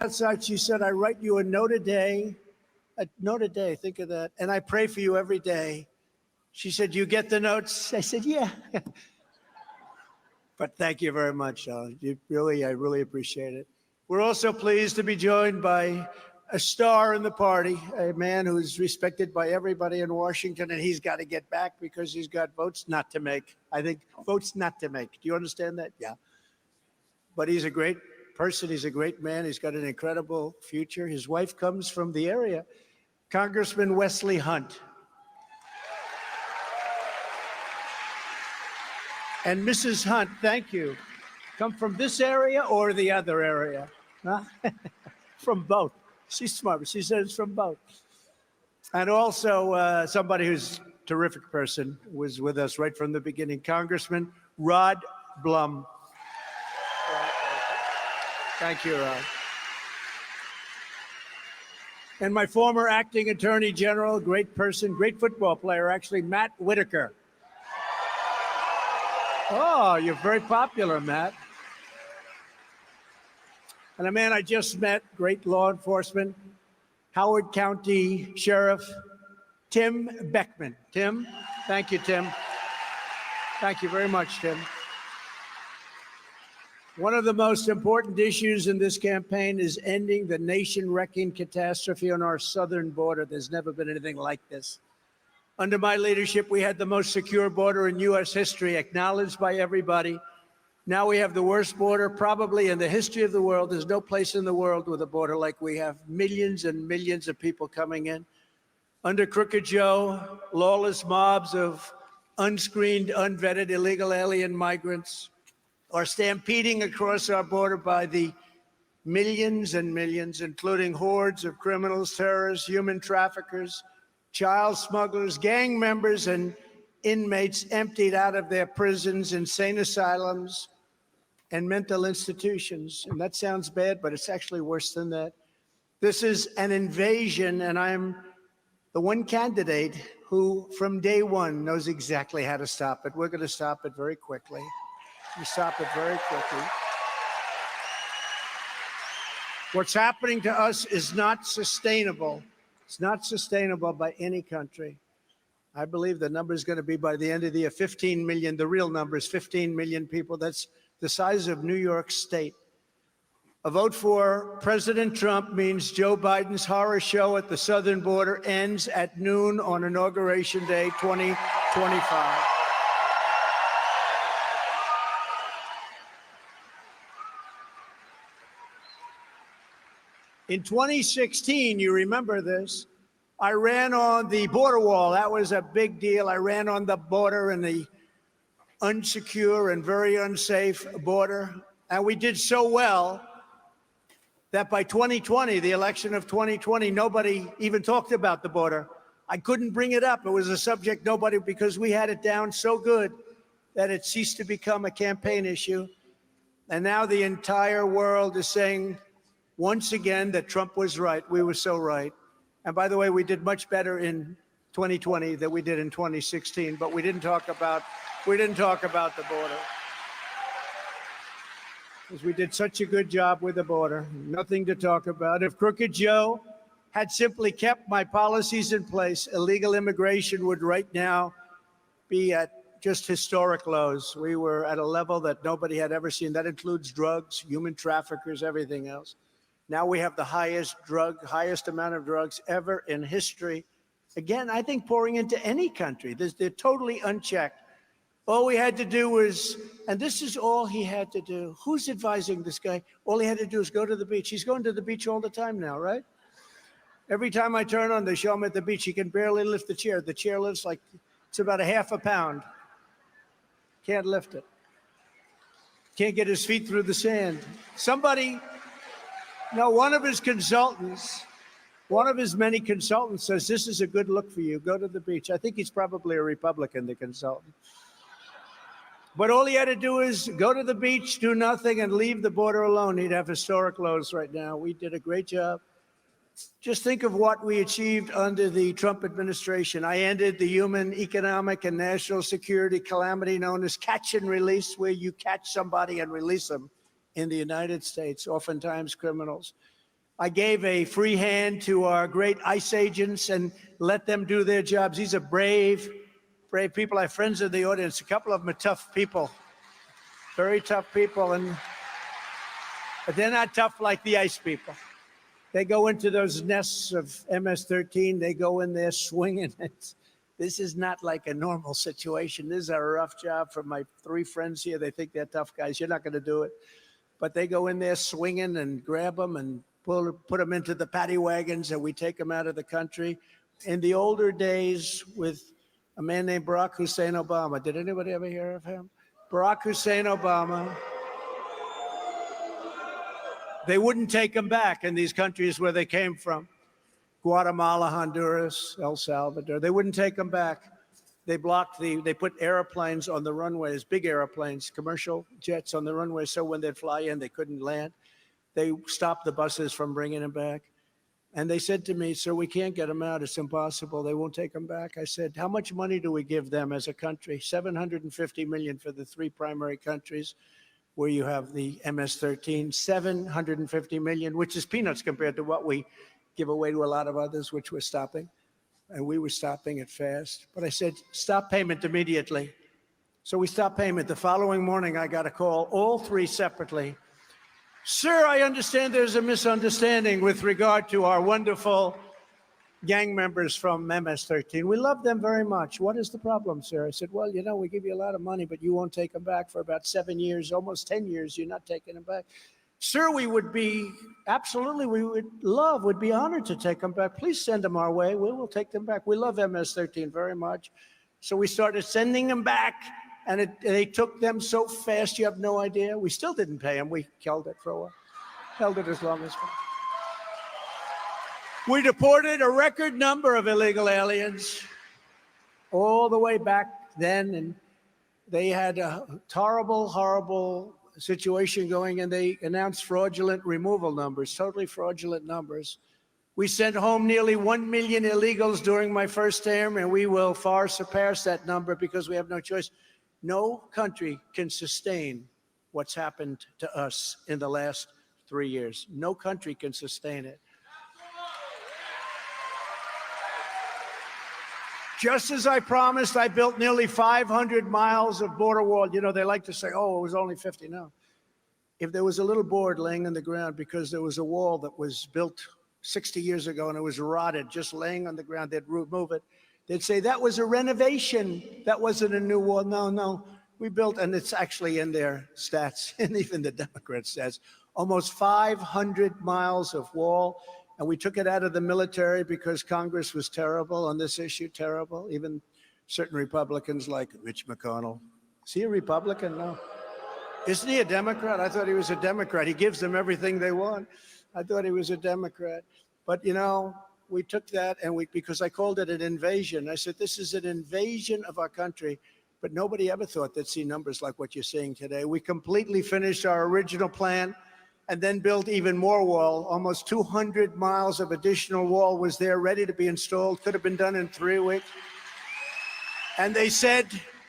outside, she said, I write you a note a day, think of that, and I pray for you every day. She said, you get the notes? I said, yeah. But thank you very much. I really appreciate it. We're also pleased to be joined by a star in the party, a man who's respected by everybody in Washington, and he's got to get back because he's got votes not to make. I think votes not to make. Do you understand that? Yeah. But he's a great person. He's a great man. He's got an incredible future. His wife comes from the area, Congressman Wesley Hunt. And Mrs. Hunt, thank you. Come from this area or the other area? Huh? From both. She's smart, but she said it's from both. And also somebody who's a terrific person was with us right from the beginning, Congressman Rod Blum. Thank you, Rod. And my former acting attorney general, great person, great football player, actually, Matt Whitaker. Oh, you're very popular, Matt. And a man I just met, great law enforcement, Howard County Sheriff Tim Beckman. Tim, thank you, Tim. Thank you very much, Tim. One of the most important issues in this campaign is ending the nation-wrecking catastrophe on our southern border. There's never been anything like this. Under my leadership, we had the most secure border in U.S. history, acknowledged by everybody. Now we have the worst border probably in the history of the world. There's no place in the world with a border like we have. Millions and millions of people coming in. Under Crooked Joe, lawless mobs of unscreened, unvetted illegal alien migrants are stampeding across our border by the millions and millions, including hordes of criminals, terrorists, human traffickers, child smugglers, gang members, and inmates emptied out of their prisons, insane asylums, and mental institutions. And that sounds bad, but it's actually worse than that. This is an invasion, and I'm the one candidate who, from day one, knows exactly how to stop it. We're going to stop it very quickly. We stop it very quickly. What's happening to us is not sustainable. It's not sustainable by any country. I believe the number is going to be, by the end of the year, 15 million. The real number is 15 million people. That's the size of New York State. A vote for President Trump means Joe Biden's horror show at the southern border ends at noon on Inauguration Day 2025. In 2016, you remember this, I ran on the border wall. That was a big deal. I ran on the border and the unsecure and very unsafe border. And we did so well that by 2020, the election of 2020, nobody even talked about the border. I couldn't bring it up. It was a subject because we had it down so good that it ceased to become a campaign issue. And now the entire world is saying, once again, that Trump was right. We were so right. And by the way, we did much better in 2020 than we did in 2016, but we didn't talk about the border. Because we did such a good job with the border. Nothing to talk about. If Crooked Joe had simply kept my policies in place, illegal immigration would right now be at just historic lows. We were at a level that nobody had ever seen. That includes drugs, human traffickers, everything else. Now we have the highest amount of drugs ever in history. Again, I think pouring into any country. They're totally unchecked. All we had to do was, and this is all he had to do. Who's advising this guy? All he had to do is go to the beach. He's going to the beach all the time now, right? Every time I turn on, they show him at the beach. He can barely lift the chair. The chair lifts like, it's about a half a pound. Can't lift it. Can't get his feet through the sand. One of his consultants, one of his many consultants says, this is a good look for you. Go to the beach. I think he's probably a Republican, the consultant. But all he had to do is go to the beach, do nothing, and leave the border alone. He'd have historic lows right now. We did a great job. Just think of what we achieved under the Trump administration. I ended the human, economic, and national security calamity known as catch and release, where you catch somebody and release them in the United States, oftentimes criminals. I gave a free hand to our great ICE agents and let them do their jobs. These are brave people. I have friends in the audience. A couple of them are tough people, very tough people, but they're not tough like the ICE people. They go into those nests of MS-13. They go in there swinging. This is not like a normal situation. This is a rough job for my 3 friends here. They think they're tough guys. You're not going to do it. But they go in there swinging and grab them and put them into the paddy wagons, and we take them out of the country. In the older days with a man named Barack Hussein Obama. Did anybody ever hear of him? Barack Hussein Obama. They wouldn't take them back in these countries where they came from. Guatemala, Honduras, El Salvador. They wouldn't take them back. They put airplanes on the runways, big airplanes, commercial jets on the runway, so when they'd fly in, they couldn't land. They stopped the buses from bringing them back. And they said to me, sir, we can't get them out. It's impossible. They won't take them back. I said, how much money do we give them as a country? $750 million for the 3 primary countries where you have the MS-13, $750 million, which is peanuts compared to what we give away to a lot of others, which we're stopping. And we were stopping it fast. But I said, stop payment immediately. So we stopped payment. The following morning, I got a call, all 3 separately. Sir, I understand there's a misunderstanding with regard to our wonderful gang members from MS-13. We love them very much. What is the problem, sir? I said, well, you know, we give you a lot of money, but you won't take them back for about 7 years, almost 10 years. You're not taking them back. Sir, we would be honored to take them back. Please send them our way. We will take them back. We love MS-13 very much. So we started sending them back, and they took them so fast, you have no idea. We still didn't pay them. We held it for a while, held it as long as possible. We deported a record number of illegal aliens all the way back then, and they had a horrible, horrible situation going, and they announced fraudulent removal numbers, totally fraudulent numbers. We sent home nearly 1 million illegals during my first term, and we will far surpass that number because we have no choice. No country can sustain what's happened to us in the last 3 years. No country can sustain it. Just as I promised, I built nearly 500 miles of border wall. You know, they like to say, oh, it was only 50. No. If there was a little board laying on the ground because there was a wall that was built 60 years ago and it was rotted, just laying on the ground, they'd remove it. They'd say that was a renovation. That wasn't a new wall. No, no. We built, and it's actually in their stats, and even the Democrat stats, almost 500 miles of wall. And we took it out of the military because Congress was terrible on this issue, terrible. Even certain Republicans like Mitch McConnell. Is he a Republican? No. Isn't he a Democrat? I thought he was a Democrat. He gives them everything they want. I thought he was a Democrat. But, you know, we took that, and because I called it an invasion. I said, this is an invasion of our country. But nobody ever thought they'd see numbers like what you're seeing today. We completely finished our original plan and then built even more wall. Almost 200 miles of additional wall was there, ready to be installed. Could have been done in 3 weeks. And they said,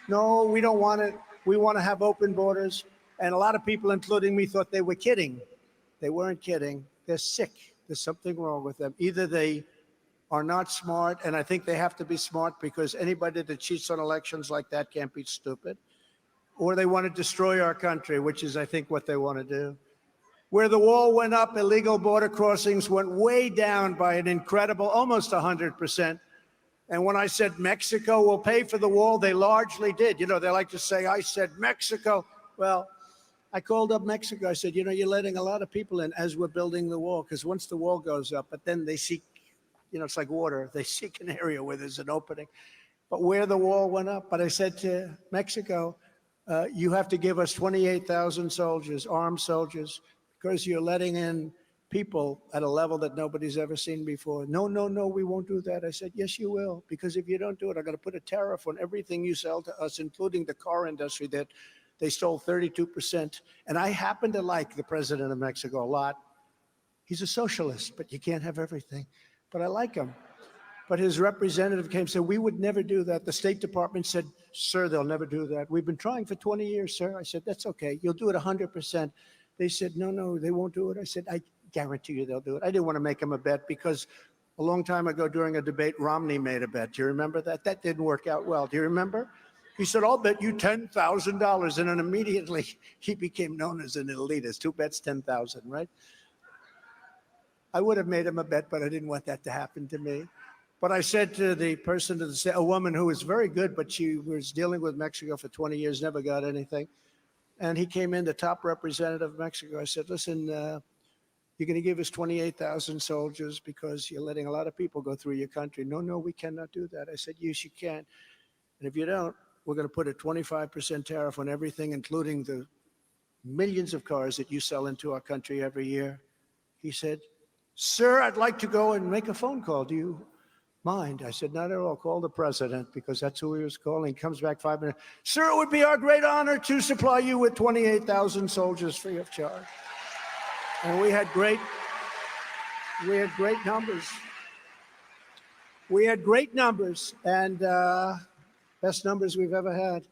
no, we don't want it. We want to have open borders. And a lot of people, including me, thought they were kidding. They weren't kidding. They're sick. There's something wrong with them. Either they are not smart, and I think they have to be smart because anybody that cheats on elections like that can't be stupid, or they want to destroy our country, which is, I think, what they want to do. Where the wall went up, illegal border crossings went way down by an incredible, almost 100%. And when I said Mexico will pay for the wall, they largely did. You know, they like to say, I said Mexico. Well, I called up Mexico. I said, you know, you're letting a lot of people in as we're building the wall, because once the wall goes up, but then they seek, you know, it's like water. They seek an area where there's an opening. But where the wall went up, but I said to Mexico, you have to give us 28,000 soldiers, armed soldiers, because you're letting in people at a level that nobody's ever seen before. No, no, no, we won't do that. I said, yes, you will, because if you don't do it, I'm going to put a tariff on everything you sell to us, including the car industry that they stole 32%. And I happen to like the president of Mexico a lot. He's a socialist, but you can't have everything. But I like him. But his representative came and said, we would never do that. The State Department said, sir, they'll never do that. We've been trying for 20 years, sir. I said, that's okay. You'll do it 100%. They said, no, no, they won't do it. I said, guarantee you they'll do it. I didn't want to make him a bet because a long time ago during a debate, Romney made a bet. Do you remember that? That didn't work out well. Do you remember? He said, I'll bet you $10,000. And then immediately he became known as an elitist. Two bets, 10,000, right? I would have made him a bet, but I didn't want that to happen to me. But I said to the person, a woman who was very good, but she was dealing with Mexico for 20 years, never got anything. And he came in, the top representative of Mexico. I said, listen, you're going to give us 28,000 soldiers because you're letting a lot of people go through your country. No, we cannot do that. I said, yes, you can. And if you don't, we're going to put a 25% tariff on everything, including the millions of cars that you sell into our country every year. He said, sir, I'd like to go and make a phone call. Do you mind? I said, not at all. Call the president, because that's who he was calling. He comes back 5 minutes. Sir, it would be our great honor to supply you with 28,000 soldiers free of charge. And we had great numbers. We had great numbers, and best numbers we've ever had.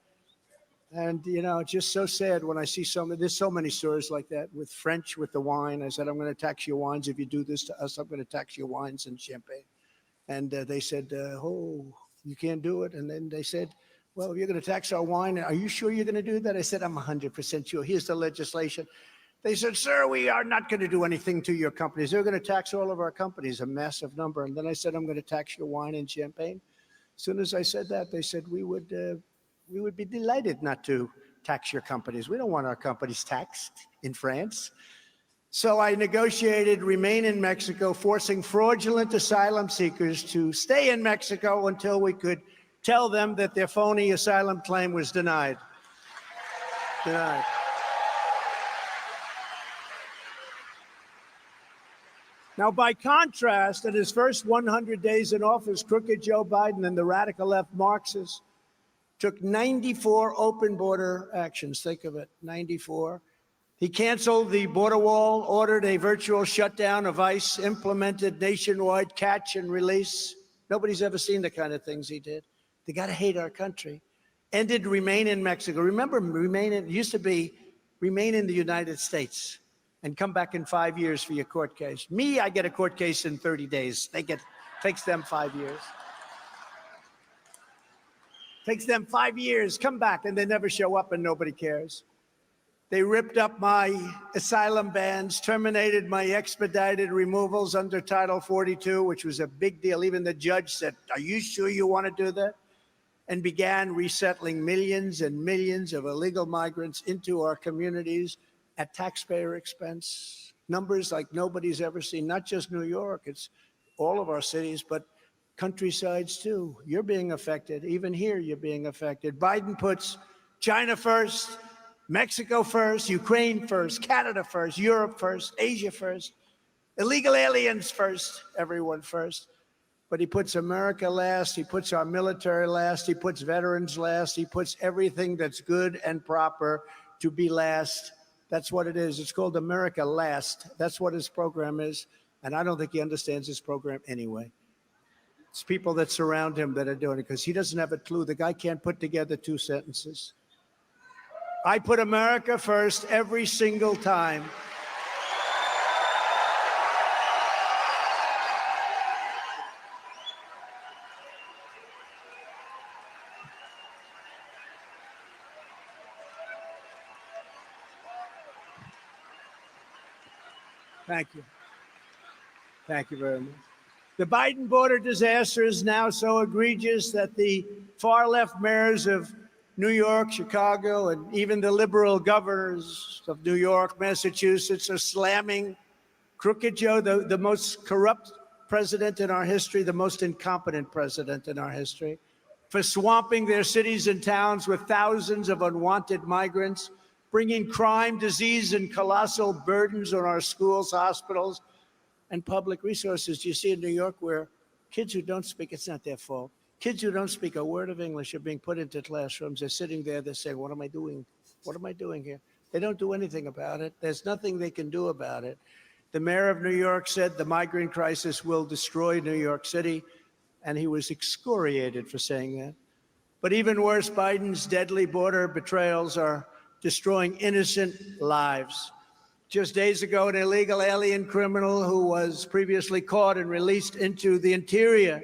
And, you know, it's just so sad when I see there's so many stories like that with French, with the wine. I said, I'm going to tax your wines. If you do this to us, I'm going to tax your wines and champagne. And they said, oh, you can't do it. And then they said, well, if you're going to tax our wine, are you sure you're going to do that? I said, I'm 100% sure. Here's the legislation. They said, sir, we are not going to do anything to your companies. They're going to tax all of our companies, a massive number. And then I said, I'm going to tax your wine and champagne. As soon as I said that, they said, we would be delighted not to tax your companies. We don't want our companies taxed in France. So I negotiated remain in Mexico, forcing fraudulent asylum seekers to stay in Mexico until we could tell them that their phony asylum claim was denied. Denied. Now, by contrast, in his first 100 days in office, crooked Joe Biden and the radical left Marxists took 94 open border actions. Think of it, 94. He canceled the border wall, ordered a virtual shutdown of ICE, implemented nationwide catch and release. Nobody's ever seen the kind of things he did. They got to hate our country. Ended remain in Mexico. Remember, it used to be remain in the United States and come back in 5 years for your court case. Me, I get a court case in 30 days. Takes them 5 years. Takes them 5 years, come back, and they never show up and nobody cares. They ripped up my asylum bans, terminated my expedited removals under Title 42, which was a big deal. Even the judge said, are you sure you want to do that? And began resettling millions and millions of illegal migrants into our communities at taxpayer expense. Numbers like nobody's ever seen, not just New York, it's all of our cities, but countrysides too. You're being affected. Even here, you're being affected. Biden puts China first, Mexico first, Ukraine first, Canada first, Europe first, Asia first, illegal aliens first, everyone first. But he puts America last, he puts our military last, he puts veterans last, he puts everything that's good and proper to be last. That's what it is. It's called America Last. That's what his program is. And I don't think he understands his program anyway. It's people that surround him that are doing it because he doesn't have a clue. The guy can't put together two sentences. I put America first every single time. Thank you. Thank you very much. The Biden border disaster is now so egregious that the far-left mayors of New York, Chicago, and even the liberal governors of New York, Massachusetts are slamming Crooked Joe, the most corrupt president in our history, the most incompetent president in our history, for swamping their cities and towns with thousands of unwanted migrants, bringing crime, disease, and colossal burdens on our schools, hospitals, and public resources. You see in New York where kids who don't speak, it's not their fault. Kids who don't speak a word of English are being put into classrooms. They're sitting there, they're saying, what am I doing? What am I doing here? They don't do anything about it. There's nothing they can do about it. The mayor of New York said the migrant crisis will destroy New York City, and he was excoriated for saying that. But even worse, Biden's deadly border betrayals are destroying innocent lives. Just days ago, an illegal alien criminal who was previously caught and released into the interior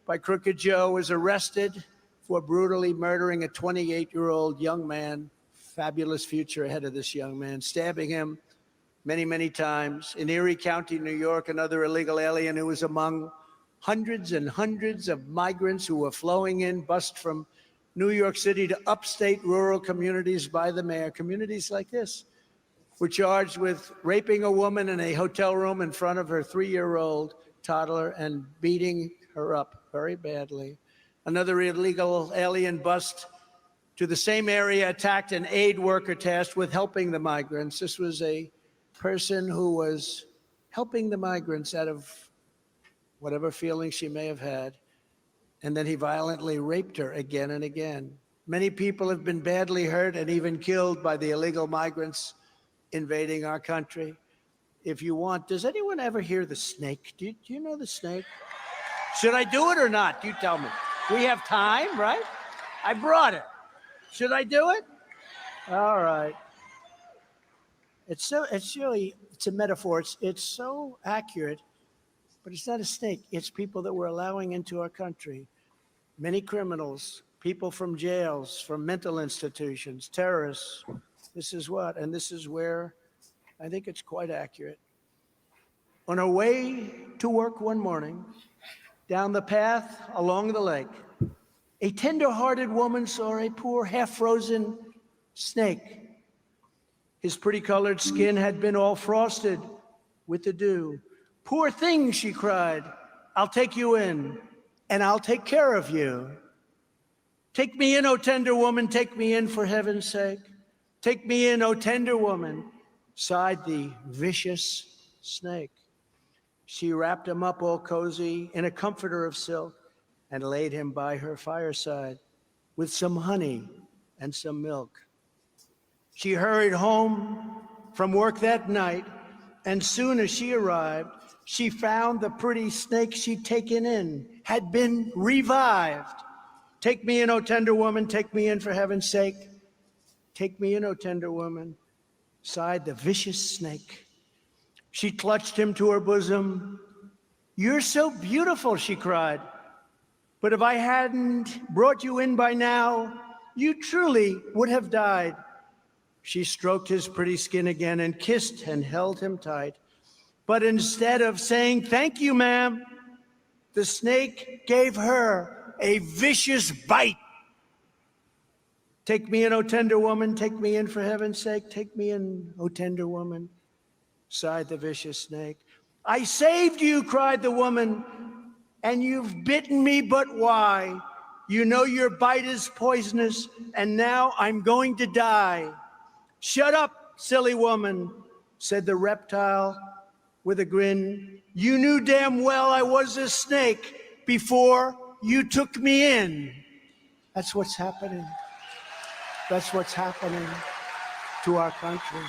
by Crooked Joe was arrested for brutally murdering a 28-year-old young man. Fabulous future ahead of this young man, stabbing him many, many times. In Erie County, New York, another illegal alien who was among hundreds and hundreds of migrants who were flowing in, bused from New York City to upstate rural communities by the mayor. Communities like this were charged with raping a woman in a hotel room in front of her 3-year-old toddler and beating her up very badly. Another illegal alien bust to the same area attacked an aid worker tasked with helping the migrants. This was a person who was helping the migrants out of whatever feeling she may have had, and then he violently raped her again and again. Many people have been badly hurt and even killed by the illegal migrants invading our country. If you want, does anyone ever hear the snake? Do you know the snake? Should I do it or not? You tell me. We have time, right? I brought it. Should I do it? All right. It's a metaphor. It's so accurate, but it's not a snake. It's people that we're allowing into our country. Many criminals, people from jails, from mental institutions, terrorists. This is what, and this is where I think it's quite accurate. On our way to work one morning, down the path along the lake, a tender-hearted woman saw a poor, half-frozen snake. His pretty-colored skin had been all frosted with the dew. "Poor thing," she cried, "I'll take you in, and I'll take care of you. Take me in, O tender woman, take me in for heaven's sake. Take me in, O tender woman," sighed the vicious snake. She wrapped him up all cozy in a comforter of silk and laid him by her fireside with some honey and some milk. She hurried home from work that night, and soon as she arrived, she found the pretty snake she'd taken in had been revived. "Take me in, O tender woman, take me in for heaven's sake. Take me in, O tender woman," sighed the vicious snake. She clutched him to her bosom. "You're so beautiful," she cried. "But if I hadn't brought you in by now, you truly would have died." She stroked his pretty skin again and kissed and held him tight. But instead of saying, "Thank you, ma'am," the snake gave her a vicious bite. "Take me in, O tender woman, take me in for heaven's sake. Take me in, O tender woman," sighed the vicious snake. "I saved you," cried the woman, "and you've bitten me, but why? You know your bite is poisonous, and now I'm going to die." "Shut up, silly woman," said the reptile with a grin. "You knew damn well I was a snake before you took me in." That's what's happening. That's what's happening to our country.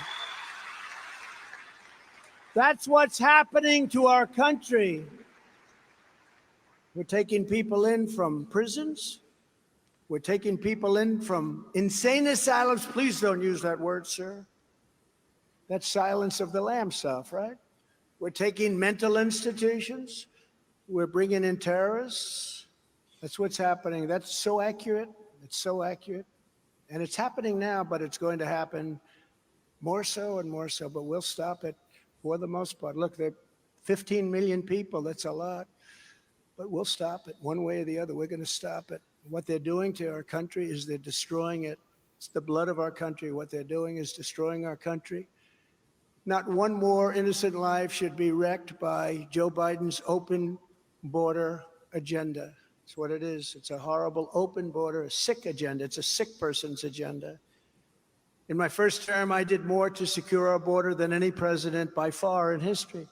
That's what's happening to our country. We're taking people in from prisons. We're taking people in from insane asylums. Please don't use that word, sir. That's Silence of the Lambs stuff, right? We're taking mental institutions. We're bringing in terrorists. That's what's happening. That's so accurate. It's so accurate. And it's happening now, but it's going to happen more so and more so. But we'll stop it for the most part. Look, there are 15 million people. That's a lot. But we'll stop it one way or the other. We're going to stop it. What they're doing to our country is they're destroying it. It's the blood of our country. What they're doing is destroying our country. Not one more innocent life should be wrecked by Joe Biden's open border agenda. It's what it is. It's a horrible open border, a sick agenda. It's a sick person's agenda. In my first term, I did more to secure our border than any president by far in history.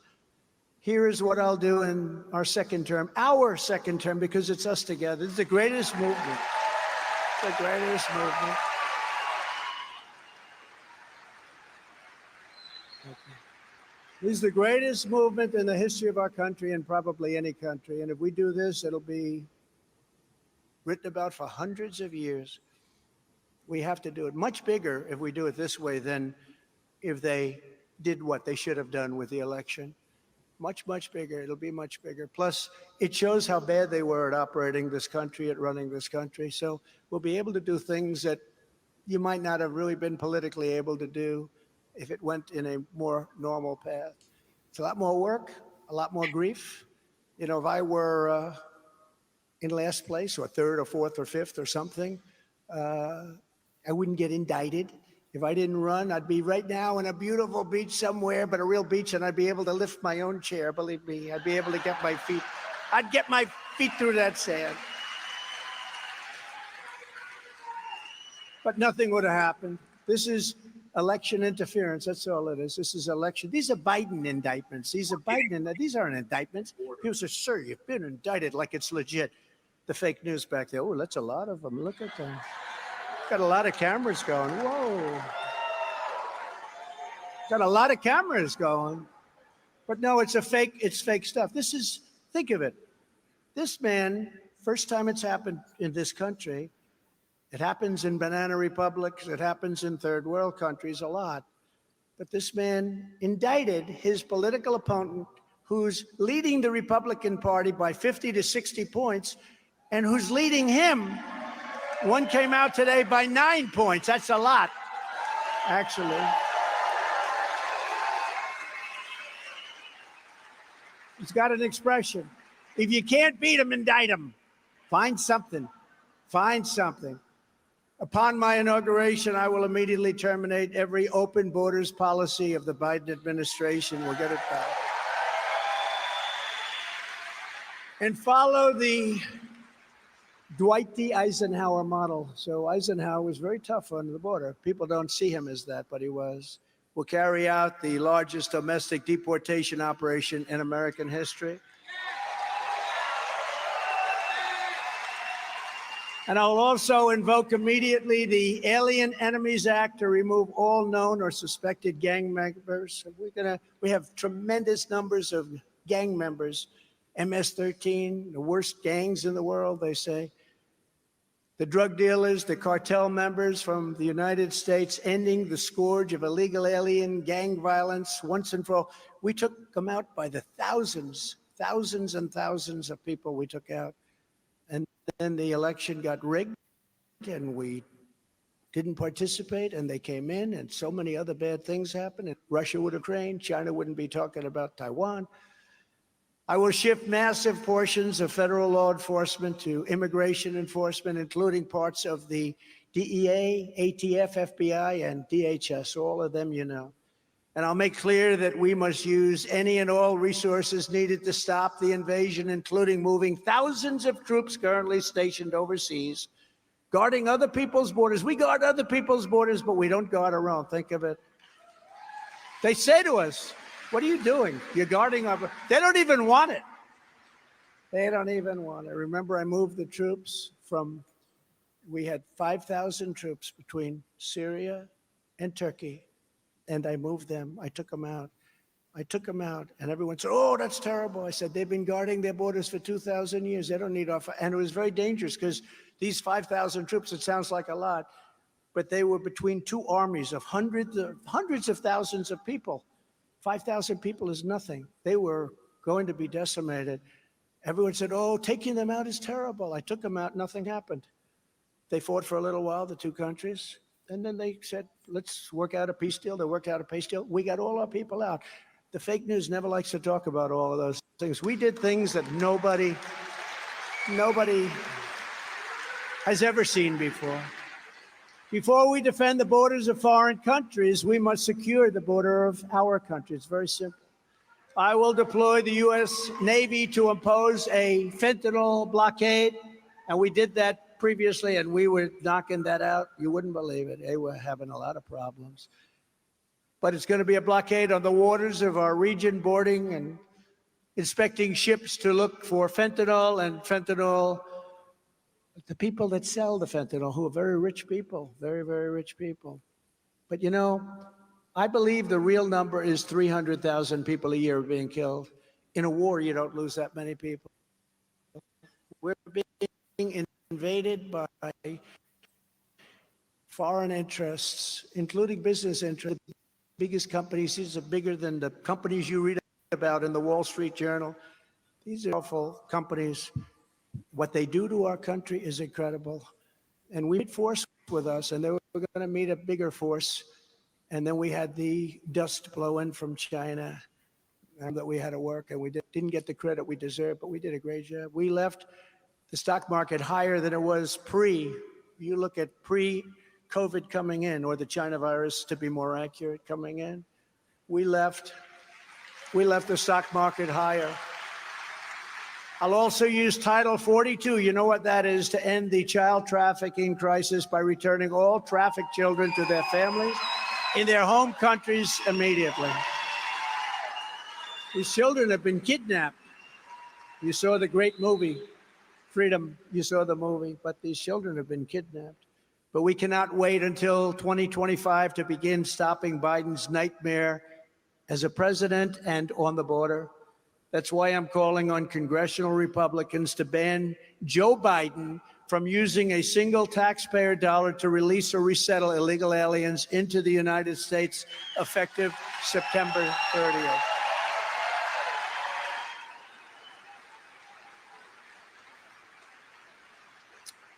Here is what I'll do in our second term, because it's us together. It's the greatest movement. It's the greatest movement. Okay. This is the greatest movement in the history of our country and probably any country. And if we do this, it'll be written about for hundreds of years. We have to do it much bigger if we do it this way than if they did what they should have done with the election. Much, much bigger. It'll be much bigger. Plus, it shows how bad they were at operating this country, at running this country. So we'll be able to do things that you might not have really been politically able to do if it went in a more normal path. It's a lot more work, a lot more grief. You know, if I were in last place or third or fourth or fifth or something, I wouldn't get indicted. If I didn't run, I'd be right now in a beautiful beach somewhere, but a real beach, and I'd be able to lift my own chair. Believe me, I'd be able to get my feet. I'd get my feet through that sand. But nothing would have happened. This is election interference. That's all it is. This is election. These are Biden indictments. These aren't indictments. People say, sir, you've been indicted, like it's legit. The fake news back there. Oh, that's a lot of them. Look at them. Got a lot of cameras going. Whoa. Got a lot of cameras going. But no, it's fake stuff. This is, think of it. This man, first time it's happened in this country, it happens in banana republics, it happens in third world countries a lot. But this man indicted his political opponent who's leading the Republican Party by 50 to 60 points and who's leading him. One came out today by 9 points. That's a lot, actually. He's got an expression. If you can't beat him, indict him. Find something. Find something. Upon my inauguration, I will immediately terminate every open borders policy of the Biden administration. We'll get it back. And follow the Dwight D. Eisenhower model. So Eisenhower was very tough on the border. People don't see him as that, but he was. We'll carry out the largest domestic deportation operation in American history. And I'll also invoke immediately the Alien Enemies Act to remove all known or suspected gang members. We have tremendous numbers of gang members. MS-13, the worst gangs in the world, they say. The drug dealers, the cartel members from the United States, ending the scourge of illegal alien gang violence once and for all. We took them out by the thousands, thousands and thousands of people we took out. And then the election got rigged and we didn't participate and they came in and so many other bad things happened. And Russia would have Ukraine, China wouldn't be talking about Taiwan. I will shift massive portions of federal law enforcement to immigration enforcement, including parts of the DEA, ATF, FBI, and DHS, all of them you know. And I'll make clear that we must use any and all resources needed to stop the invasion, including moving thousands of troops currently stationed overseas, guarding other people's borders. We guard other people's borders, but we don't guard our own. Think of it. They say to us, what are you doing? You're guarding our... They don't even want it. They don't even want it. Remember, I moved the troops from... We had 5,000 troops between Syria and Turkey, and I moved them. I took them out. I took them out, and everyone said, oh, that's terrible. I said, they've been guarding their borders for 2,000 years. They don't need our... And it was very dangerous because these 5,000 troops, it sounds like a lot, but they were between two armies of hundreds of thousands of people. 5,000 people is nothing. They were going to be decimated. Everyone said, oh, taking them out is terrible. I took them out, nothing happened. They fought for a little while, the two countries, and then they said, let's work out a peace deal. They worked out a peace deal. We got all our people out. The fake news never likes to talk about all of those things. We did things that nobody has ever seen before. Before we defend the borders of foreign countries, we must secure the border of our country. It's very simple. I will deploy the U.S. Navy to impose a fentanyl blockade, and we did that previously, and we were knocking that out. You wouldn't believe it. They were having a lot of problems. But it's going to be a blockade on the waters of our region, boarding and inspecting ships to look for fentanyl and fentanyl. The people that sell the fentanyl, who are very rich people, very, very rich people. But you know, I believe the real number is 300,000 people a year being killed. In a war, you don't lose that many people. We're being invaded by foreign interests, including business interests. biggest companies. These are bigger than the companies you read about in the Wall Street Journal. These are powerful companies. What they do to our country is incredible. And we made force with us, and they were going to meet a bigger force. And then we had the dust blow in from China that we had to work, and we didn't get the credit we deserved, but we did a great job. We left the stock market higher than it was you look at pre-COVID coming in, or the China virus, to be more accurate, coming in. We left the stock market higher. I'll also use Title 42. You know what that is? To end the child trafficking crisis by returning all trafficked children to their families in their home countries immediately. These children have been kidnapped. You saw the great movie, Freedom. You saw the movie, but these children have been kidnapped. But we cannot wait until 2025 to begin stopping Biden's nightmare as a president and on the border. That's why I'm calling on congressional Republicans to ban Joe Biden from using a single taxpayer dollar to release or resettle illegal aliens into the United States effective September 30th.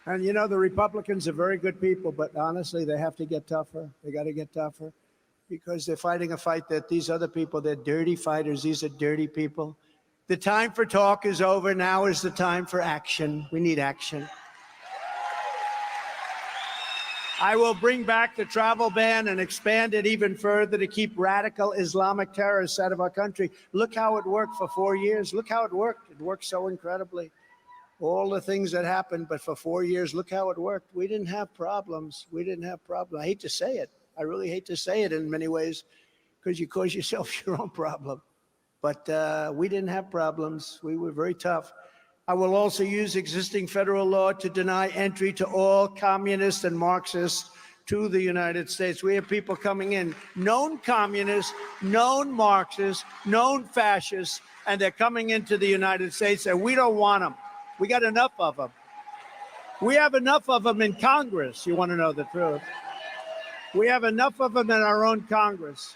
And you know, the Republicans are very good people, but honestly, they have to get tougher. They got to get tougher because they're fighting a fight that these other people, they're dirty fighters. These are dirty people. The time for talk is over. Now is the time for action. We need action. I will bring back the travel ban and expand it even further to keep radical Islamic terrorists out of our country. Look how it worked for 4 years. Look how it worked. It worked so incredibly. All the things that happened, but for 4 years, look how it worked. We didn't have problems. We didn't have problems. I hate to say it. I really hate to say it in many ways because you cause yourself your own problem. But we didn't have problems. We were very tough. I will also use existing federal law to deny entry to all communists and Marxists to the United States. We have people coming in, known communists, known Marxists, known fascists, and they're coming into the United States, and we don't want them. We got enough of them. We have enough of them in Congress. You want to know the truth? We have enough of them in our own Congress.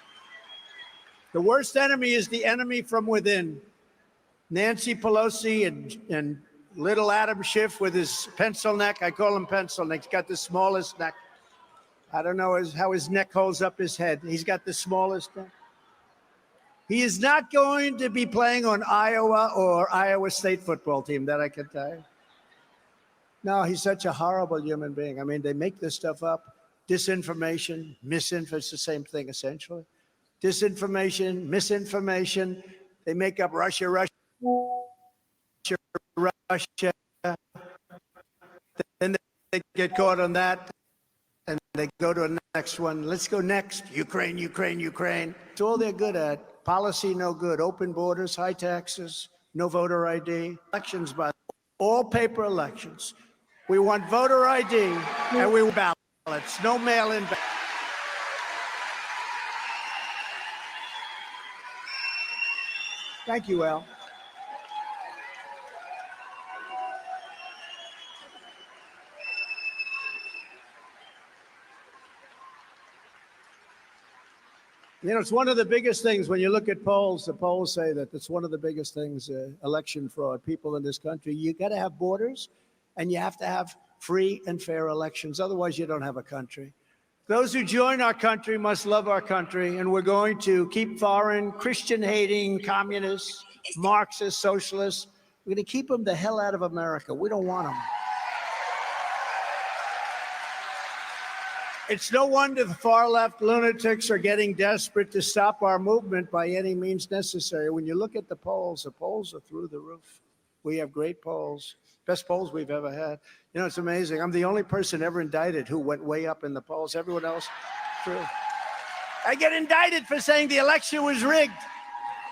The worst enemy is the enemy from within. Nancy Pelosi and little Adam Schiff with his pencil neck. I call him pencil neck. He's got the smallest neck. I don't know how his neck holds up his head. He's got the smallest neck. He is not going to be playing on Iowa or Iowa State football team, that I can tell you. No, he's such a horrible human being. I mean, they make this stuff up. Disinformation, misinformation, it's the same thing, essentially. Disinformation, misinformation. They make up Russia. Then they get caught on that, and they go to the next one. Let's go next. Ukraine. It's all they're good at. Policy, no good. Open borders, high taxes, no voter ID. Elections, by all paper elections. We want voter ID, and we want ballots. No mail-in ballots. Thank you, Al. You know, it's one of the biggest things when you look at polls. The polls say that it's one of the biggest things, election fraud. People in this country, you got to have borders, and you have to have free and fair elections. Otherwise, you don't have a country. Those who join our country must love our country, and we're going to keep foreign, Christian-hating, communists, Marxists, socialists. We're going to keep them the hell out of America. We don't want them. It's no wonder the far-left lunatics are getting desperate to stop our movement by any means necessary. When you look at the polls are through the roof. We have great polls, best polls we've ever had. You know, it's amazing. I'm the only person ever indicted who went way up in the polls. Everyone else, true. I get indicted for saying the election was rigged.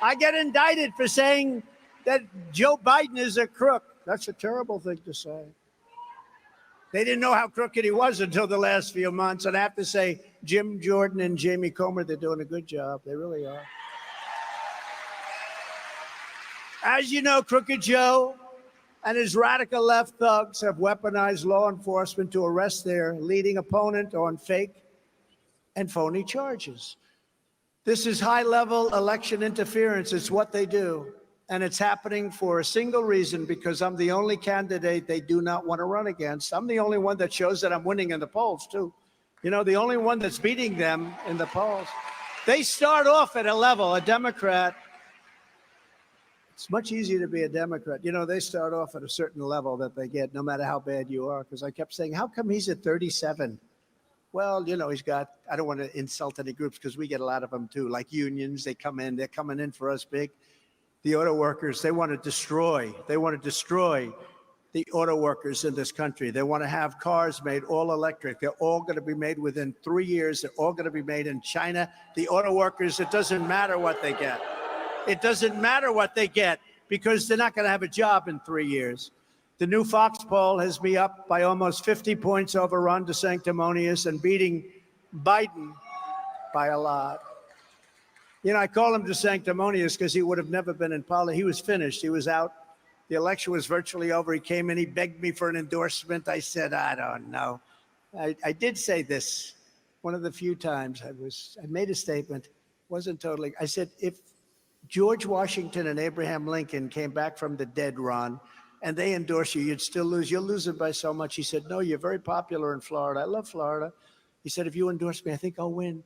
I get indicted for saying that Joe Biden is a crook. That's a terrible thing to say. They didn't know how crooked he was until the last few months. And I have to say, Jim Jordan and Jamie Comer, they're doing a good job. They really are. As you know, Crooked Joe and his radical left thugs have weaponized law enforcement to arrest their leading opponent on fake and phony charges. This is high-level election interference. It's what they do. And it's happening for a single reason, because I'm the only candidate they do not want to run against. I'm the only one that shows that I'm winning in the polls, too. You know, the only one that's beating them in the polls. They start off at a level, a Democrat. It's much easier to be a Democrat. You know, they start off at a certain level that they get, no matter how bad you are. Because I kept saying, how come he's at 37? Well, you know, he's got, I don't want to insult any groups because we get a lot of them too, like unions. They're coming in for us big. The auto workers, they want to destroy the auto workers in this country. They want to have cars made all electric. They're all going to be made within 3 years. They're all going to be made in China. The auto workers, it doesn't matter what they get. It doesn't matter what they get, because they're not going to have a job in 3 years. The new Fox poll has me up by almost 50 points over Ron DeSanctimonious and beating Biden by a lot. You know, I call him DeSanctimonious because he would have never been in politics. He was finished. He was out. The election was virtually over. He came in. He begged me for an endorsement. I said, I don't know. I did say this one of the few times I made a statement. Wasn't totally. I said, if George Washington and Abraham Lincoln came back from the dead, Ron, and they endorse you, you'd still lose. You'll lose it by so much. He said, no, you're very popular in Florida. I love Florida. He said, if you endorse me, I think I'll win.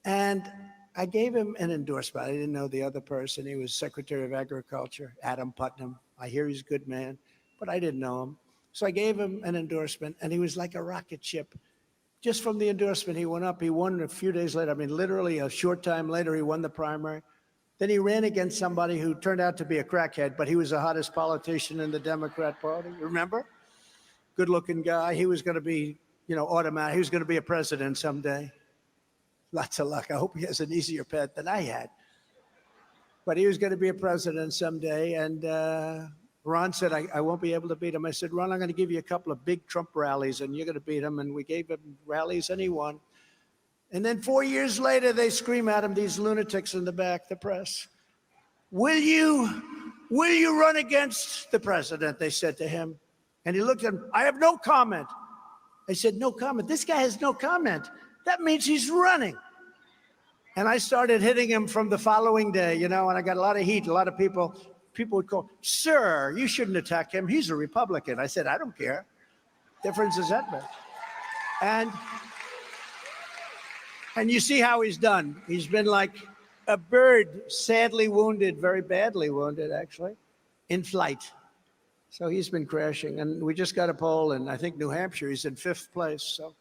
And I gave him an endorsement. I didn't know the other person. He was Secretary of Agriculture, Adam Putnam. I hear he's a good man, but I didn't know him. So I gave him an endorsement, and he was like a rocket ship. Just from the endorsement, he went up. He won a few days later. I mean, literally a short time later, he won the primary. Then he ran against somebody who turned out to be a crackhead, but he was the hottest politician in the Democrat Party. Remember? Good-looking guy. He was going to be, you know, automatic. He was going to be a president someday. Lots of luck. I hope he has an easier path than I had. But he was going to be a president someday. And Ron said, I won't be able to beat him. I said, Ron, I'm going to give you a couple of big Trump rallies, and you're going to beat him. And we gave him rallies, and he won. And then 4 years later, they scream at him, these lunatics in the back, the press. Will you run against the president? They said to him. And he looked at them. I have no comment. I said, no comment. This guy has no comment. That means he's running. And I started hitting him from the following day, you know, and I got a lot of heat. A lot of people would call, sir, you shouldn't attack him. He's a Republican. I said, I don't care. Difference is that much. And you see how he's done. He's been like a bird, sadly wounded, very badly wounded, actually, in flight. So he's been crashing. And we just got a poll in, I think, New Hampshire. He's in 5th place. So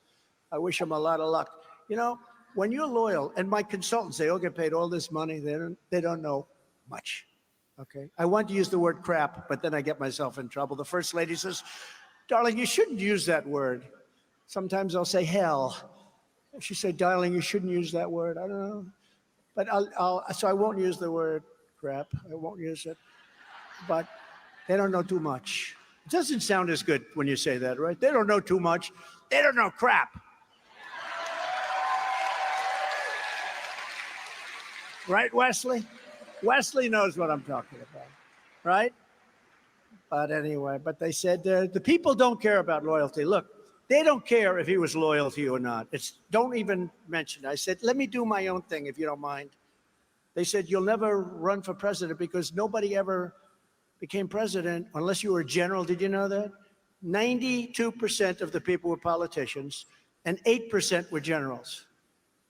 I wish him a lot of luck. You know, when you're loyal, and my consultants, they all get paid all this money. They don't know much. Okay. I want to use the word crap, but then I get myself in trouble. The First Lady says, darling, you shouldn't use that word. Sometimes I'll say hell. She said, darling, you shouldn't use that word. I don't know. But so I won't use the word crap. I won't use it. But they don't know too much. It doesn't sound as good when you say that, right? They don't know too much. They don't know crap. Right, Wesley? Wesley knows what I'm talking about, right? But anyway, but they said the people don't care about loyalty. Look, they don't care if he was loyal to you or not. Don't even mention it. I said, let me do my own thing, if you don't mind. They said, you'll never run for president because nobody ever became president unless you were a general. Did you know that? 92% of the people were politicians and 8% were generals.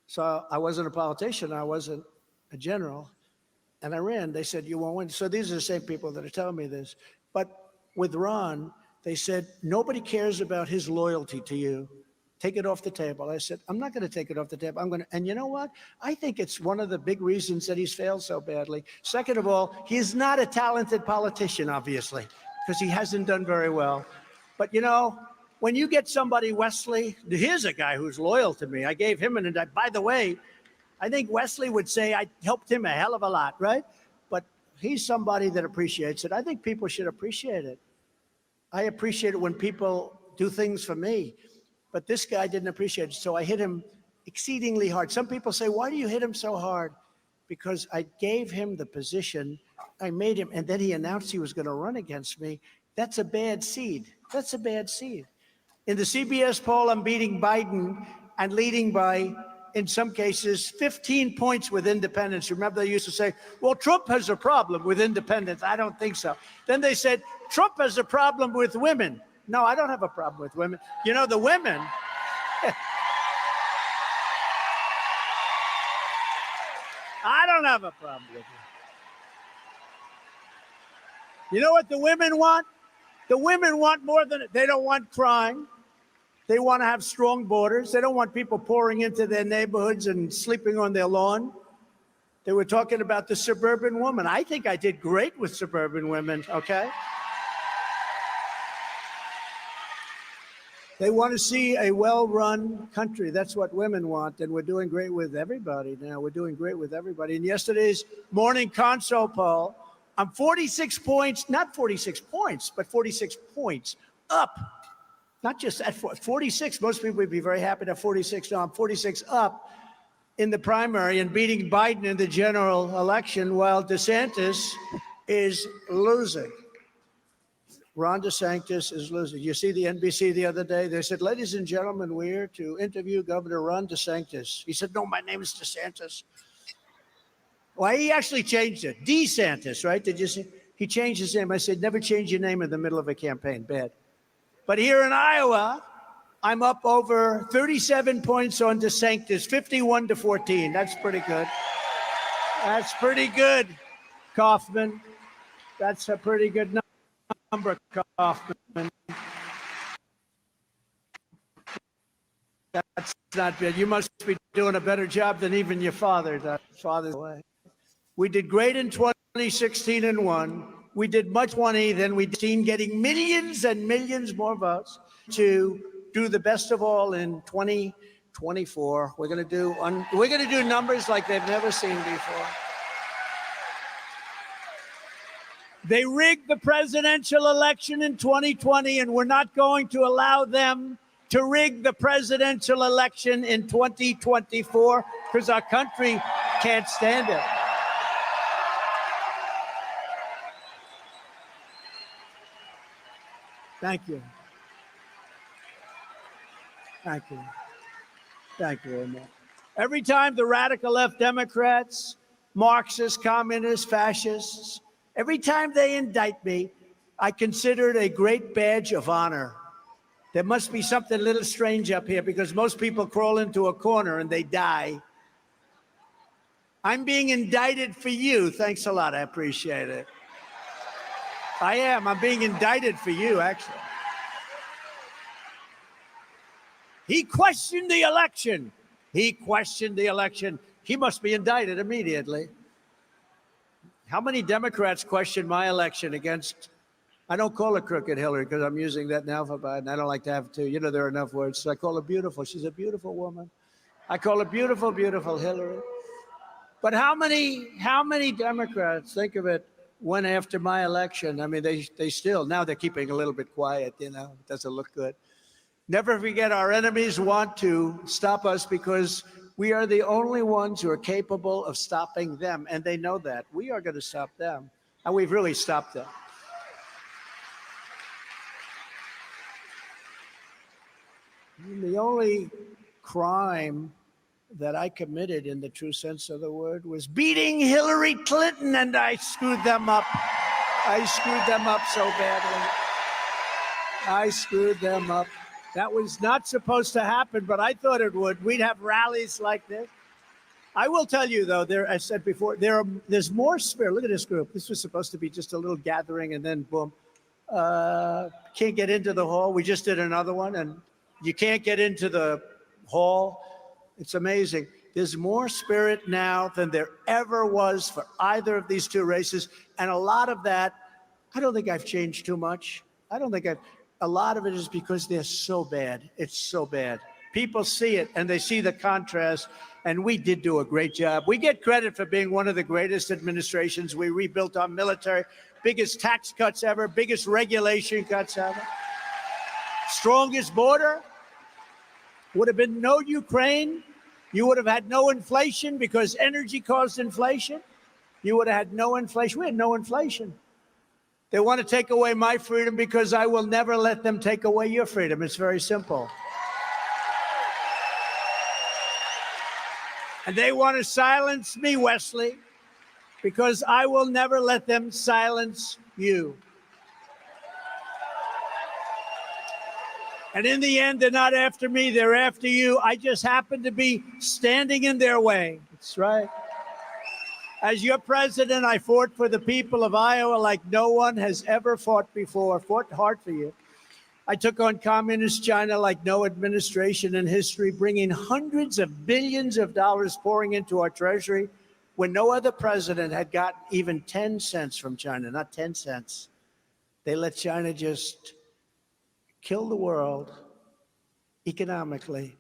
So I wasn't a politician. I wasn't a general. And I ran. They said, you won't win. So these are the same people that are telling me this. But with Ron, they said, nobody cares about his loyalty to you. Take it off the table. I said, I'm not going to take it off the table. And you know what? I think it's one of the big reasons that he's failed so badly. Second of all, he's not a talented politician, obviously, because he hasn't done very well. But you know, when you get somebody, Wesley, here's a guy who's loyal to me. I gave him by the way, I think Wesley would say I helped him a hell of a lot, right? But he's somebody that appreciates it. I think people should appreciate it. I appreciate it when people do things for me, but this guy didn't appreciate it. So I hit him exceedingly hard. Some people say, why do you hit him so hard? Because I gave him the position, I made him, and then he announced he was going to run against me. That's a bad seed. That's a bad seed. In the CBS poll, I'm beating Biden and leading by in some cases, 15 points with independence. Remember, they used to say, well, Trump has a problem with independence. I don't think so. Then they said, Trump has a problem with women. No, I don't have a problem with women. You know, the women... I don't have a problem with it. You know what the women want? The women want more than, they don't want crime. They want to have strong borders. They don't want people pouring into their neighborhoods and sleeping on their lawn. They were talking about the suburban woman. I think I did great with suburban women, okay? They want to see a well-run country. That's what women want, and we're doing great with everybody now. We're doing great with everybody. In yesterday's morning console poll, I'm 46 points, not 46 points, but 46 points up. Not just at 46. Most people would be very happy to 46. No, I'm 46 up in the primary and beating Biden in the general election, while DeSantis is losing. Ron DeSantis is losing. You see the NBC the other day? They said, ladies and gentlemen, we're here to interview Governor Ron DeSantis. He said, no, my name is DeSantis. Well, he actually changed it. DeSantis, right? Did you see? He changed his name. I said, never change your name in the middle of a campaign. Bad. But here in Iowa, I'm up over 37 points on DeSantis, 51-14. That's pretty good. That's pretty good, Kaufman. That's a pretty good number, Kaufman. That's not bad. You must be doing a better job than even your father does. Father's way. We did great in 2016 and won. We did much than we did, getting millions and millions more votes to do the best of all in 2024. We're going to do numbers like they've never seen before. They rigged the presidential election in 2020, and we're not going to allow them to rig the presidential election in 2024 because our country can't stand it. Thank you. Thank you. Thank you very much. Every time the radical left Democrats, Marxists, communists, fascists, every time they indict me, I consider it a great badge of honor. There must be something a little strange up here because most people crawl into a corner and they die. I'm being indicted for you. Thanks a lot. I appreciate it. I am. I'm being indicted for you, actually. He questioned the election. He questioned the election. He must be indicted immediately. How many Democrats questioned my election against, I don't call her crooked Hillary because I'm using that now for Biden. I don't like to have to. You know, there are enough words. So I call her beautiful. She's a beautiful woman. I call her beautiful, beautiful Hillary. But how many Democrats, think of it, went after my election? I mean, they still, now they're keeping a little bit quiet, you know, it doesn't look good. Never forget, our enemies want to stop us because we are the only ones who are capable of stopping them, and they know that. We are going to stop them, and we've really stopped them. The only crime that I committed in the true sense of the word was beating Hillary Clinton, and I screwed them up. I screwed them up so badly. I screwed them up. That was not supposed to happen, but I thought it would. We'd have rallies like this. I will tell you, though, I said before, there's more spirit. Look at this group. This was supposed to be just a little gathering, and then boom. Can't get into the hall. We just did another one, and you can't get into the hall. It's amazing. There's more spirit now than there ever was for either of these two races. And a lot of that, I don't think I've changed too much. A lot of it is because they're so bad. It's so bad. People see it and they see the contrast. And we did do a great job. We get credit for being one of the greatest administrations. We rebuilt our military, biggest tax cuts ever, biggest regulation cuts ever, strongest border. Would have been no Ukraine. You would have had no inflation because energy caused inflation. You would have had no inflation. We had no inflation. They want to take away my freedom because I will never let them take away your freedom. It's very simple. And they want to silence me, Wesley, because I will never let them silence you. And in the end, they're not after me, they're after you. I just happen to be standing in their way. That's right. As your president, I fought for the people of Iowa like no one has ever fought before, fought hard for you. I took on communist China like no administration in history, bringing hundreds of billions of dollars pouring into our treasury when no other president had gotten even 10 cents from China, not 10 cents. They let China just kill the world economically.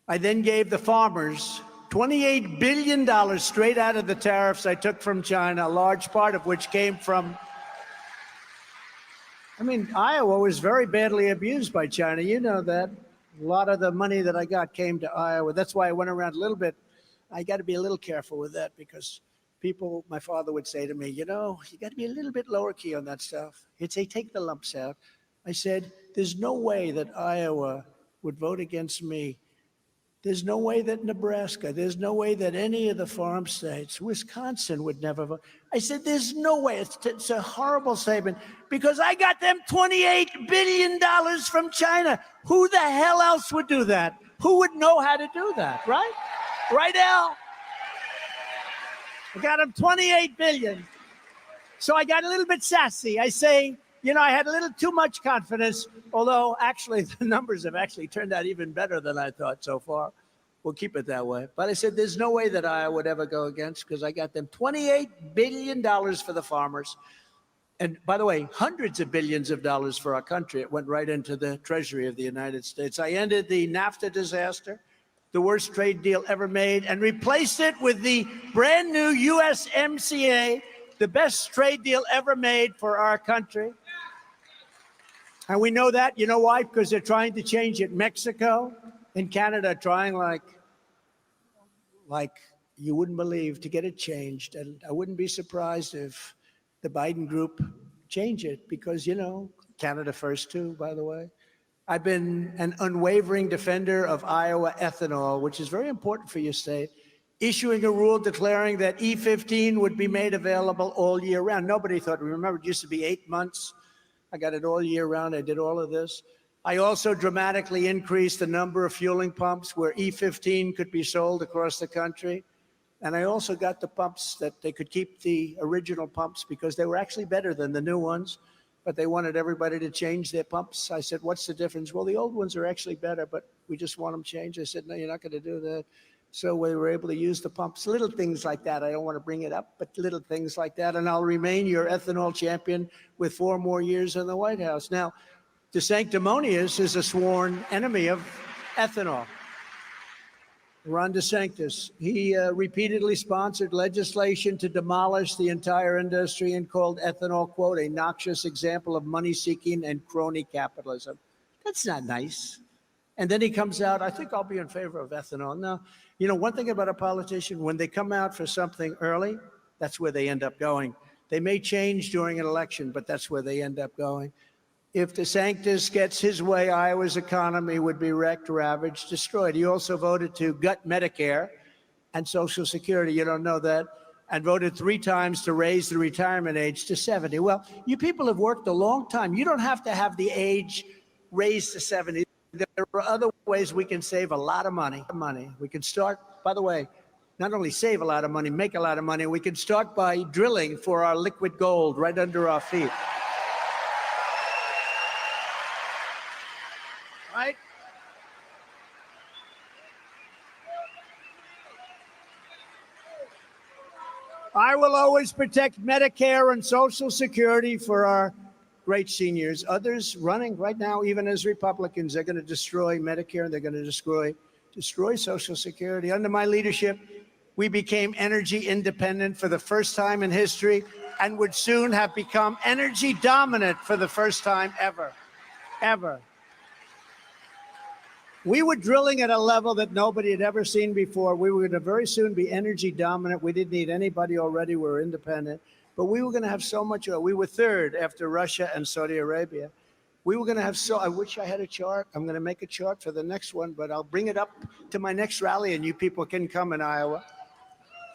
I then gave the farmers $28 billion straight out of the tariffs I took from China, a large part of which came from, Iowa was very badly abused by China. You know that. A lot of the money that I got came to Iowa. That's why I went around a little bit. I got to be a little careful with that because people, my father would say to me, you got to be a little bit lower key on that stuff. He'd say, take the lumps out. I said, there's no way that Iowa would vote against me. There's no way that Nebraska, there's no way that any of the farm states, Wisconsin would never vote. I said, there's no way. It's a horrible statement because I got them $28 billion from China. Who the hell else would do that? Who would know how to do that, right? Right, Al? I got them $28 billion. So I got a little bit sassy. I say, I had a little too much confidence, although actually the numbers have actually turned out even better than I thought so far. We'll keep it that way. But I said, there's no way that I would ever go against because I got them $28 billion for the farmers. And by the way, hundreds of billions of dollars for our country. It went right into the Treasury of the United States. I ended the NAFTA disaster, the worst trade deal ever made, and replaced it with the brand new USMCA, the best trade deal ever made for our country. And we know that. You know why? Because they're trying to change it. Mexico and Canada are trying like you wouldn't believe to get it changed. And I wouldn't be surprised if the Biden group change it because, Canada first too, by the way. I've been an unwavering defender of Iowa ethanol, which is very important for your state, issuing a rule declaring that E15 would be made available all year round. Nobody thought, remember, it used to be 8 months. I got it all year round. I did all of this. I also dramatically increased the number of fueling pumps where E15 could be sold across the country. And I also got the pumps that they could keep the original pumps because they were actually better than the new ones, but they wanted everybody to change their pumps. I said, what's the difference? Well, the old ones are actually better, but we just want them changed. I said, no, you're not going to do that. So we were able to use the pumps, little things like that. I don't want to bring it up, but little things like that. And I'll remain your ethanol champion with 4 more years in the White House. Now, DeSanctimonious is a sworn enemy of ethanol. Ron DeSantis, he repeatedly sponsored legislation to demolish the entire industry and called ethanol, quote, a noxious example of money-seeking and crony capitalism. That's not nice. And then he comes out, I think I'll be in favor of ethanol. Now, one thing about a politician, when they come out for something early, that's where they end up going. They may change during an election, but that's where they end up going. If DeSantis gets his way, Iowa's economy would be wrecked, ravaged, destroyed. He also voted to gut Medicare and Social Security. You don't know that. And voted 3 times to raise the retirement age to 70. Well, you people have worked a long time. You don't have to have the age raised to 70. There are other ways we can save a lot of money. We can start, by the way, not only save a lot of money, make a lot of money. We can start by drilling for our liquid gold right under our feet. Right? I will always protect Medicare and Social Security for our great seniors. Others running right now, even as Republicans, they're going to destroy Medicare and they're going to destroy Social Security. Under my leadership, we became energy independent for the first time in history and would soon have become energy dominant for the first time ever. We were drilling at a level that nobody had ever seen before. We were going to very soon be energy dominant. We didn't need anybody already. We were independent. But we were going to have so much oil. We were 3rd after Russia and Saudi Arabia. We were going to have, I wish I had a chart. I'm going to make a chart for the next one, but I'll bring it up to my next rally and you people can come in Iowa.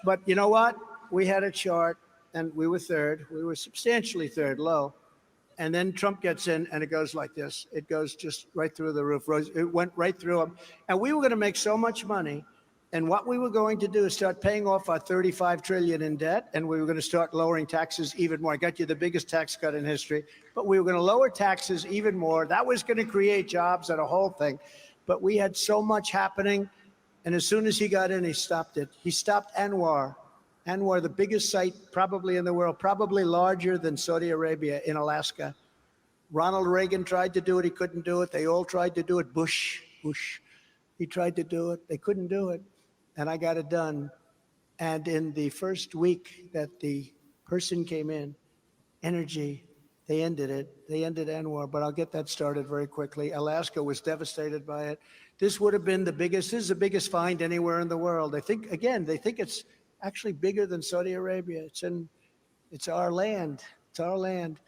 But you know what? We had a chart and we were third. We were substantially third, low. And then Trump gets in and it goes like this. It goes just right through the roof. It went right through them. And we were going to make so much money. And what we were going to do is start paying off our $35 trillion in debt. And we were going to start lowering taxes even more. I got you the biggest tax cut in history. But we were going to lower taxes even more. That was going to create jobs and a whole thing. But we had so much happening. And as soon as he got in, he stopped it. He stopped Anwar. Anwar, the biggest site probably in the world, probably larger than Saudi Arabia in Alaska. Ronald Reagan tried to do it. He couldn't do it. They all tried to do it. Bush. He tried to do it. They couldn't do it. And I got it done. And in the first week that the person came in, energy, they ended it. They ended Anwar, but I'll get that started very quickly. Alaska was devastated by it. This would have been this is the biggest find anywhere in the world. They think it's actually bigger than Saudi Arabia. It's our land. It's our land.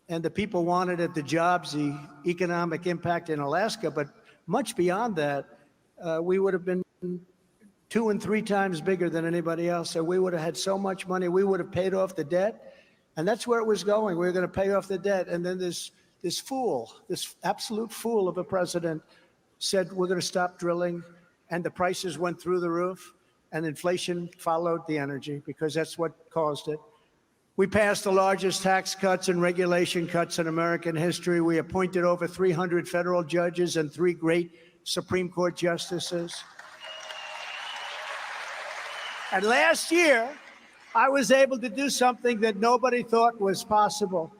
And the people wanted it, the jobs, the economic impact in Alaska. But much beyond that, we would have been 2 and 3 times bigger than anybody else. So we would have had so much money. We would have paid off the debt. And that's where it was going. We were going to pay off the debt. And then this fool, this absolute fool of a president said, we're going to stop drilling. And the prices went through the roof. And inflation followed the energy because that's what caused it. We passed the largest tax cuts and regulation cuts in American history. We appointed over 300 federal judges and 3 great Supreme Court justices. And last year, I was able to do something that nobody thought was possible.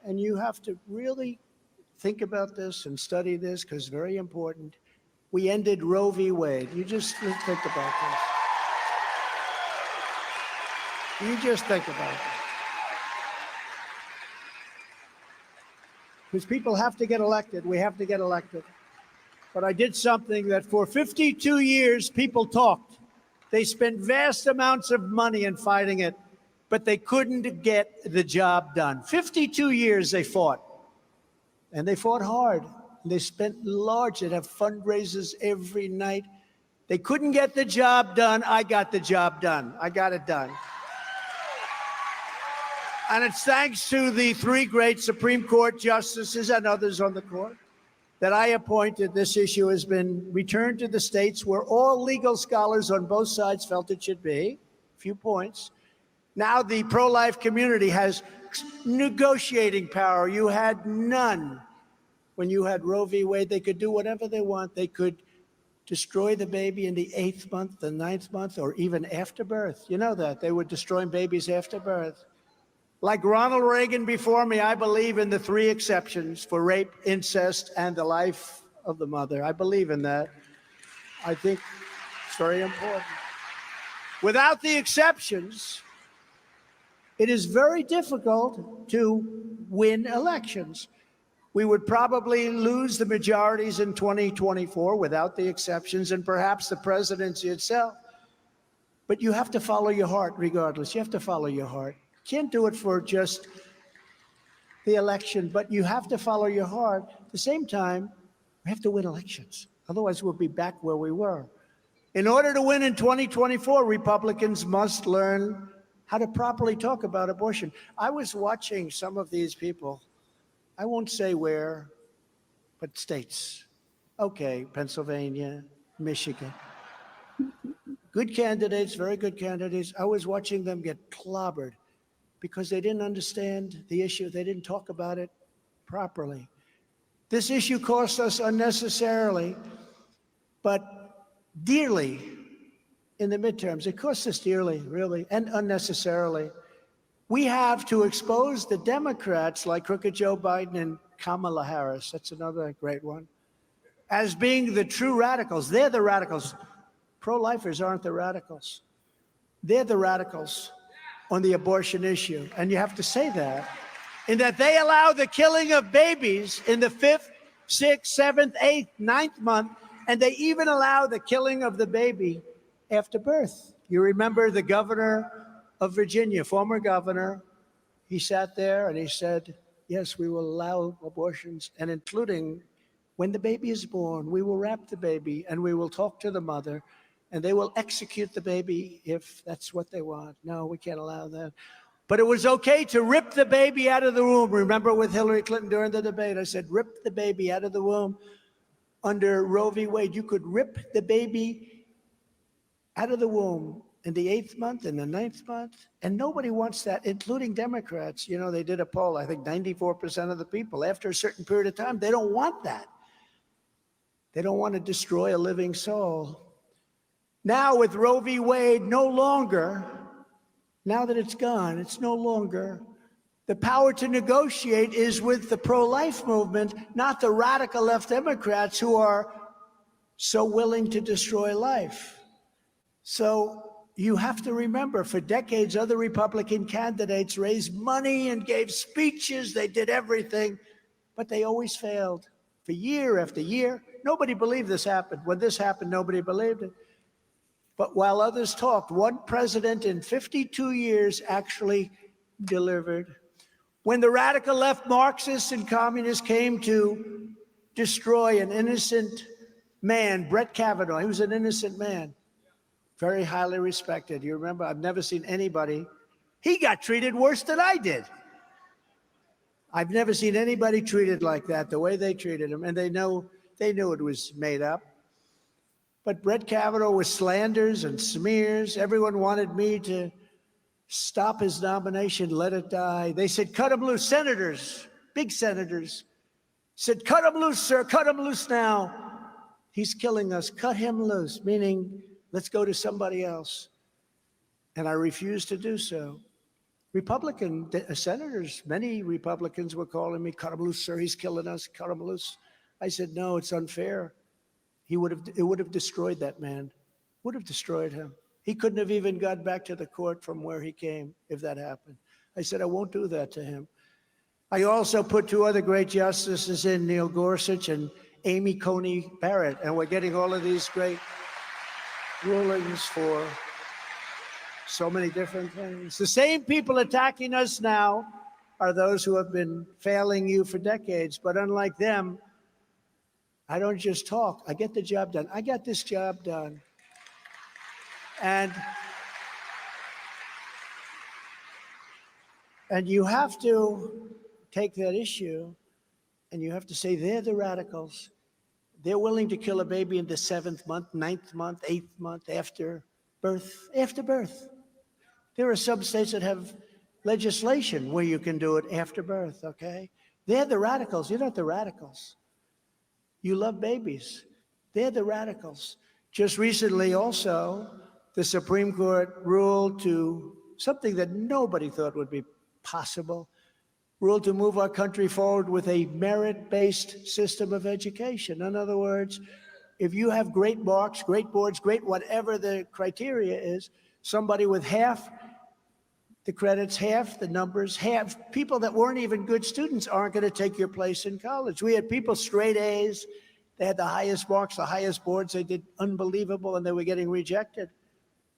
And you have to really think about this and study this because it's very important. We ended Roe v. Wade. You just think about this. You just think about it. Because people have to get elected. We have to get elected. But I did something that for 52 years, people talked. They spent vast amounts of money in fighting it, but they couldn't get the job done. 52 years they fought. And they fought hard. They spent large. They'd have fundraisers every night. They couldn't get the job done. I got the job done. I got it done. And it's thanks to the 3 great Supreme Court justices and others on the court that I appointed. This issue has been returned to the states where all legal scholars on both sides felt it should be. A few points. Now the pro-life community has negotiating power. You had none. When you had Roe v. Wade, they could do whatever they want. They could destroy the baby in the 8th month, the 9th month, or even after birth. You know that. They were destroying babies after birth. Like Ronald Reagan before me, I believe in the 3 exceptions for rape, incest, and the life of the mother. I believe in that. I think it's very important. Without the exceptions, it is very difficult to win elections. We would probably lose the majorities in 2024 without the exceptions and perhaps the presidency itself. But you have to follow your heart regardless. You have to follow your heart. Can't do it for just the election, but you have to follow your heart. At the same time, we have to win elections. Otherwise, we'll be back where we were. In order to win in 2024, Republicans must learn how to properly talk about abortion. I was watching some of these people. I won't say where, but states. Okay, Pennsylvania, Michigan. Good candidates, very good candidates. I was watching them get clobbered because they didn't understand the issue. They didn't talk about it properly. This issue cost us unnecessarily, but dearly in the midterms. It cost us dearly, really, and unnecessarily. We have to expose the Democrats like crooked Joe Biden and Kamala Harris, that's another great one, as being the true radicals. They're the radicals. Pro-lifers aren't the radicals. They're the radicals on the abortion issue. And you have to say that, in that they allow the killing of babies in the 5th, 6th, 7th, 8th, 9th month, and they even allow the killing of the baby after birth. You remember the governor of Virginia, former governor, he sat there and he said, yes, we will allow abortions, and including when the baby is born, we will wrap the baby and we will talk to the mother and they will execute the baby if that's what they want. No, we can't allow that. But it was okay to rip the baby out of the womb. Remember with Hillary Clinton during the debate, I said, rip the baby out of the womb. Under Roe v. Wade, you could rip the baby out of the womb in the 8th month, in the 9th month, and nobody wants that, including Democrats. You know, they did a poll, I think 94% of the people, after a certain period of time, they don't want that. They don't want to destroy a living soul. Now with Roe v. Wade, no longer, now that it's gone, it's no longer, the power to negotiate is with the pro-life movement, not the radical left Democrats who are so willing to destroy life. So you have to remember, for decades, other Republican candidates raised money and gave speeches. They did everything, but they always failed for year after year. Nobody believed this happened. When this happened, nobody believed it. But while others talked, one president in 52 years actually delivered. When the radical left Marxists and communists came to destroy an innocent man, Brett Kavanaugh, he was an innocent man, very highly respected. You remember, I've never seen anybody, he got treated worse than I did. I've never seen anybody treated like that, the way they treated him, and they knew it was made up. But Brett Kavanaugh was slanders and smears. Everyone wanted me to stop his nomination, let it die. They said, cut him loose. Senators, big senators, said, cut him loose, sir, cut him loose now. He's killing us, cut him loose, meaning let's go to somebody else. And I refused to do so. Republican senators, many Republicans were calling me, cut him loose, sir, he's killing us, cut him loose. I said, no, it's unfair. It would have destroyed that man, would have destroyed him. He couldn't have even got back to the court from where he came if that happened. I said, I won't do that to him. I also put 2 other great justices in, Neil Gorsuch and Amy Coney Barrett, and we're getting all of these great rulings for so many different things. The same people attacking us now are those who have been failing you for decades, but unlike them, I don't just talk, I get the job done. I got this job done. And you have to take that issue and you have to say, they're the radicals. They're willing to kill a baby in the 7th month, 9th month, 8th month, after birth, after birth. There are some states that have legislation where you can do it after birth, okay? They're the radicals. You're not the radicals. You love babies. They're the radicals. Just recently also, the Supreme Court ruled to something that nobody thought would be possible, ruled to move our country forward with a merit-based system of education. In other words, if you have great marks, great boards, great whatever the criteria is, somebody with half the credits, half the numbers, half people that weren't even good students aren't going to take your place in college. We had people straight A's. They had the highest marks, the highest boards. They did unbelievable, and they were getting rejected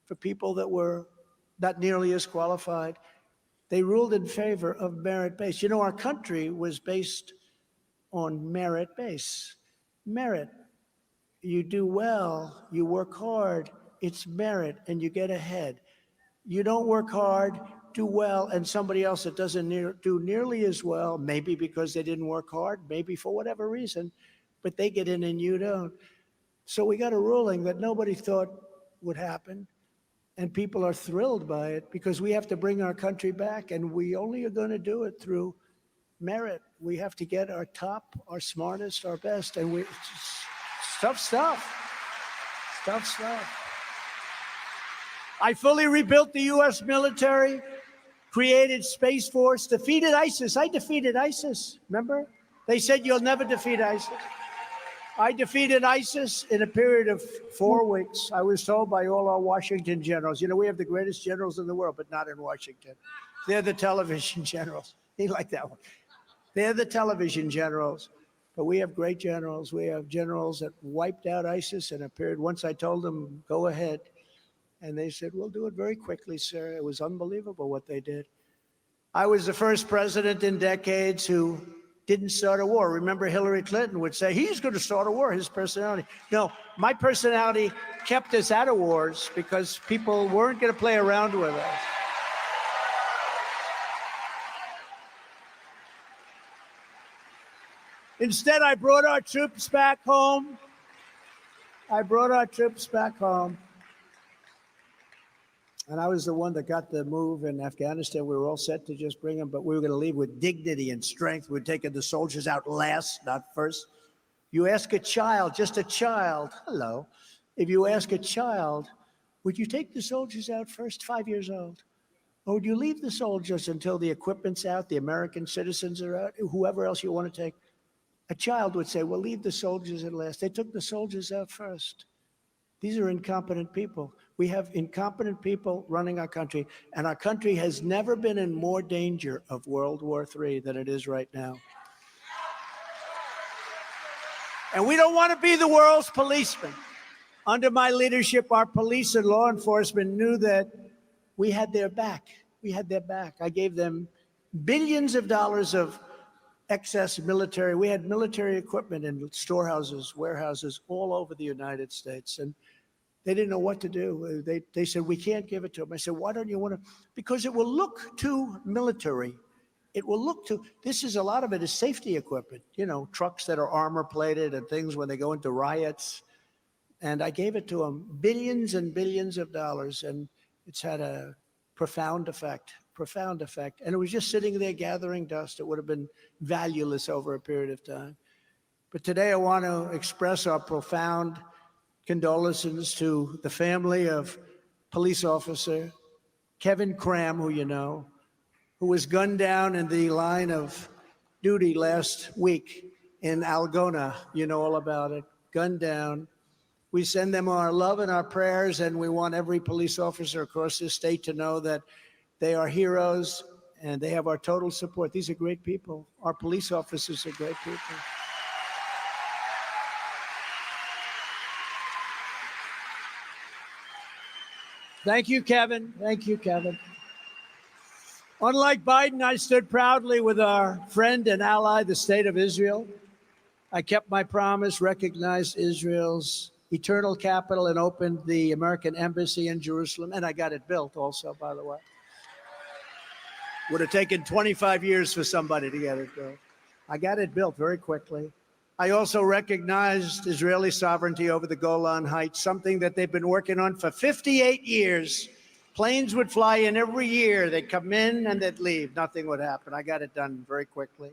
for people that were not nearly as qualified. They ruled in favor of merit-based. You know, our country was based on merit-based. Merit. You do well, you work hard, it's merit, and you get ahead. You don't work hard, do well, and somebody else that doesn't do nearly as well, maybe because they didn't work hard, maybe for whatever reason, but they get in and you don't. So we got a ruling that nobody thought would happen, and people are thrilled by it because we have to bring our country back, and we only are going to do it through merit. We have to get our top, our smartest, our best, and it's tough stuff. I fully rebuilt the U.S. military, created Space Force, defeated ISIS. I defeated ISIS, remember? They said you'll never defeat ISIS. I defeated ISIS in a period of 4 weeks. I was told by all our Washington generals, you know, we have the greatest generals in the world, but not in Washington. They're the television generals. You like that one. They're the television generals, but we have great generals. We have generals that wiped out ISIS in a period. Once I told them, go ahead. And they said, we'll do it very quickly, sir. It was unbelievable what they did. I was the first president in decades who didn't start a war. Remember, Hillary Clinton would say, he's going to start a war, his personality. No, my personality kept us out of wars because people weren't going to play around with us. Instead, I brought our troops back home. And I was the one that got the move in Afghanistan. We were all set to just bring them, but we were going to leave with dignity and strength. We're taking the soldiers out last, not first. You ask a child, just a child, hello. If you ask a child, would you take the soldiers out first, 5 years old? Or would you leave the soldiers until the equipment's out, the American citizens are out, whoever else you want to take? A child would say, well, leave the soldiers at last. They took the soldiers out first. These are incompetent people. We have incompetent people running our country, and our country has never been in more danger of World War III than it is right now. And we don't want to be the world's policeman. Under my leadership, our police and law enforcement knew that we had their back. We had their back. I gave them billions of dollars of excess military. We had military equipment in storehouses, warehouses all over the United States. And they didn't know what to do. They said, we can't give it to them. I said, why don't you want to? Because it will look too military. It will look too, a lot of it is safety equipment, you know, trucks that are armor plated and things when they go into riots. And I gave it to them, billions and billions of dollars. And it's had a profound effect. And it was just sitting there gathering dust. It would have been valueless over a period of time. But today I want to express our profound condolences to the family of police officer Kevin Cram, who you know, who was gunned down in the line of duty last week in Algona. You know all about it, gunned down. We send them our love and our prayers, and we want every police officer across this state to know that they are heroes and they have our total support. These are great people. Our police officers are great people. Thank you, Kevin. Thank you, Kevin. Unlike Biden, I stood proudly with our friend and ally, the state of Israel. I kept my promise, recognized Israel's eternal capital, and opened the American embassy in Jerusalem. And I got it built also, by the way. Would have taken 25 years for somebody to get it built. I got it built very quickly. I also recognized Israeli sovereignty over the Golan Heights, something that they've been working on for 58 years. Planes would fly in every year. They'd come in and they'd leave. Nothing would happen. I got it done very quickly.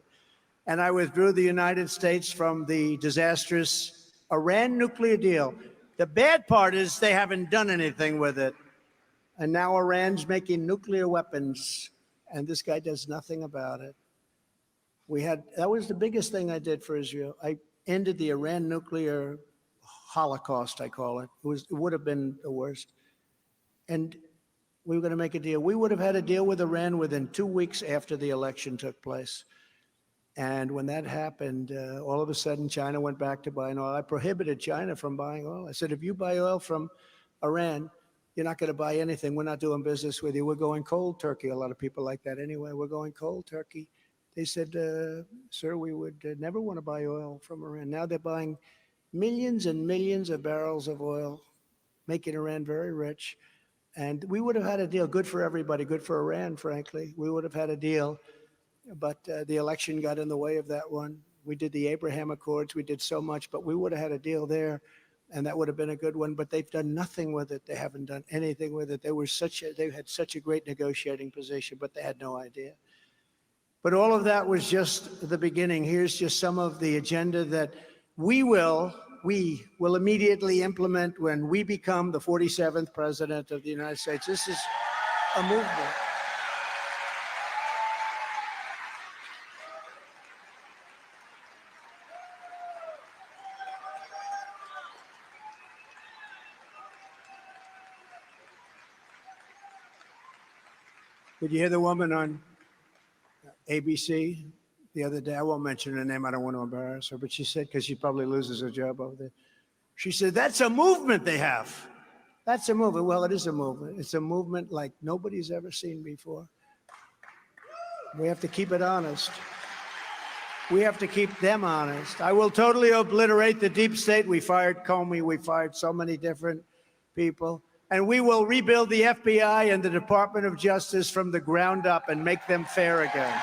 And I withdrew the United States from the disastrous Iran nuclear deal. The bad part is they haven't done anything with it. And now Iran's making nuclear weapons, and this guy does nothing about it. That was the biggest thing I did for Israel. I ended the Iran nuclear holocaust, I call it. It would have been the worst. And we were going to make a deal. We would have had a deal with Iran within 2 weeks after the election took place. And when that happened, all of a sudden, China went back to buying oil. I prohibited China from buying oil. I said, if you buy oil from Iran, you're not going to buy anything. We're not doing business with you. We're going cold turkey. A lot of people like that anyway. We're going cold turkey. They said, sir, we would never want to buy oil from Iran. Now they're buying millions and millions of barrels of oil, making Iran very rich. And we would have had a deal, good for everybody, good for Iran, frankly. We would have had a deal, but the election got in the way of that one. We did the Abraham Accords. We did so much, but we would have had a deal there, and that would have been a good one. But they've done nothing with it. They haven't done anything with it. They had such a great negotiating position, but they had no idea. But all of that was just the beginning. Here's just some of the agenda that we will immediately implement when we become the 47th president of the United States. This is a movement. Did you hear the woman on ABC the other day? I won't mention her name. I don't want to embarrass her, but she said, because she probably loses her job over there. She said, that's a movement they have. That's a movement. Well, it is a movement. It's a movement like nobody's ever seen before. We have to keep it honest. We have to keep them honest. I will totally obliterate the deep state. We fired Comey. We fired so many different people. And we will rebuild the FBI and the Department of Justice from the ground up and make them fair again.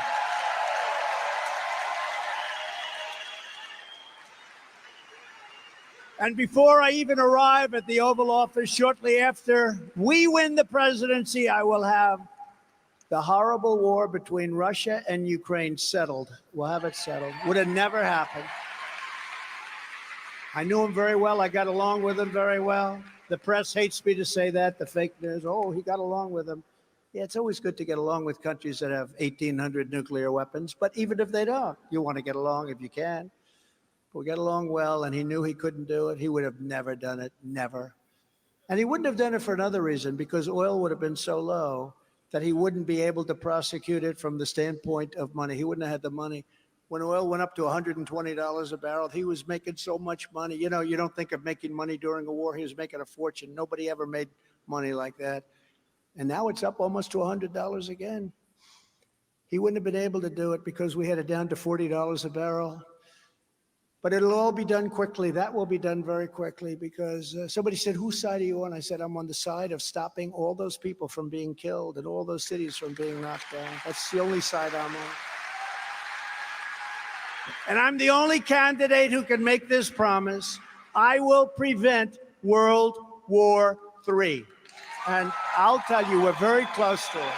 And before I even arrive at the Oval Office, shortly after we win the presidency, I will have the horrible war between Russia and Ukraine settled. We'll have it settled. Would have never happened. I knew him very well. I got along with him very well. The press hates me to say that, the fake news. Oh, he got along with him. Yeah, it's always good to get along with countries that have 1,800 nuclear weapons. But even if they don't, you want to get along if you can. But we got along well, and he knew he couldn't do it. He would have never done it, never. And he wouldn't have done it for another reason, because oil would have been so low that he wouldn't be able to prosecute it from the standpoint of money. He wouldn't have had the money. When oil went up to $120 a barrel, he was making so much money. You know, you don't think of making money during a war. He was making a fortune. Nobody ever made money like that. And now it's up almost to $100 again. He wouldn't have been able to do it because we had it down to $40 a barrel. But it'll all be done quickly. That will be done very quickly, because somebody said, whose side are you on? I said, I'm on the side of stopping all those people from being killed and all those cities from being knocked down. That's the only side I'm on. And I'm the only candidate who can make this promise. I will prevent World War III. And I'll tell you, we're very close to it.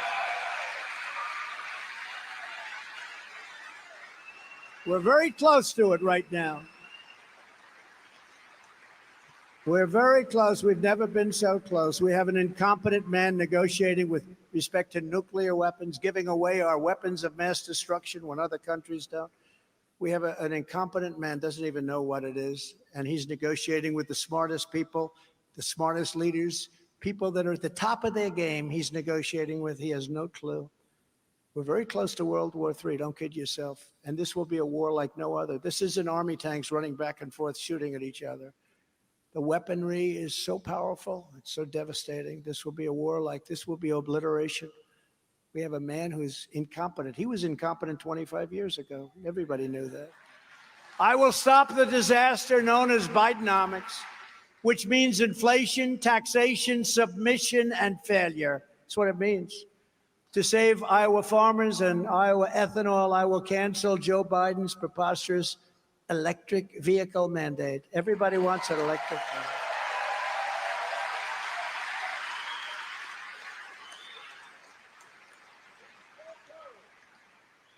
We're very close to it right now. We're very close. We've never been so close. We have an incompetent man negotiating with respect to nuclear weapons, giving away our weapons of mass destruction when other countries don't. We have an incompetent man, doesn't even know what it is, and he's negotiating with the smartest people, the smartest leaders, people that are at the top of their game. He's negotiating with. He has no clue. We're very close to World War III, don't kid yourself. And this will be a war like no other. This isn't army tanks running back and forth shooting at each other. The weaponry is so powerful, it's so devastating. This will be a war like this will be obliteration. We have a man who's incompetent. He was incompetent 25 years ago. Everybody knew that. I will stop the disaster known as Bidenomics, which means inflation, taxation, submission, and failure. That's what it means. To save Iowa farmers and Iowa ethanol, I will cancel Joe Biden's preposterous electric vehicle mandate. Everybody wants an electric car.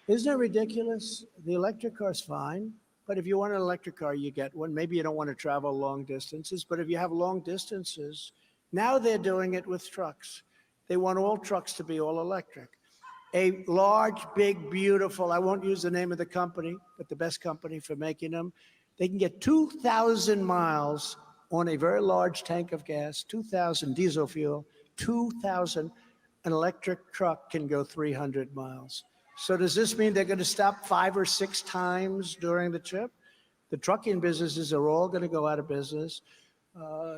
Isn't it ridiculous? The electric car's fine, but if you want an electric car, you get one. Maybe you don't want to travel long distances, but if you have long distances, now they're doing it with trucks. They want all trucks to be all electric. A large, big, beautiful, I won't use the name of the company, but the best company for making them, they can get 2,000 miles on a very large tank of gas, 2,000 diesel fuel, 2,000. An electric truck can go 300 miles. So does this mean they're going to stop 5 or 6 times during the trip? The trucking businesses are all going to go out of business.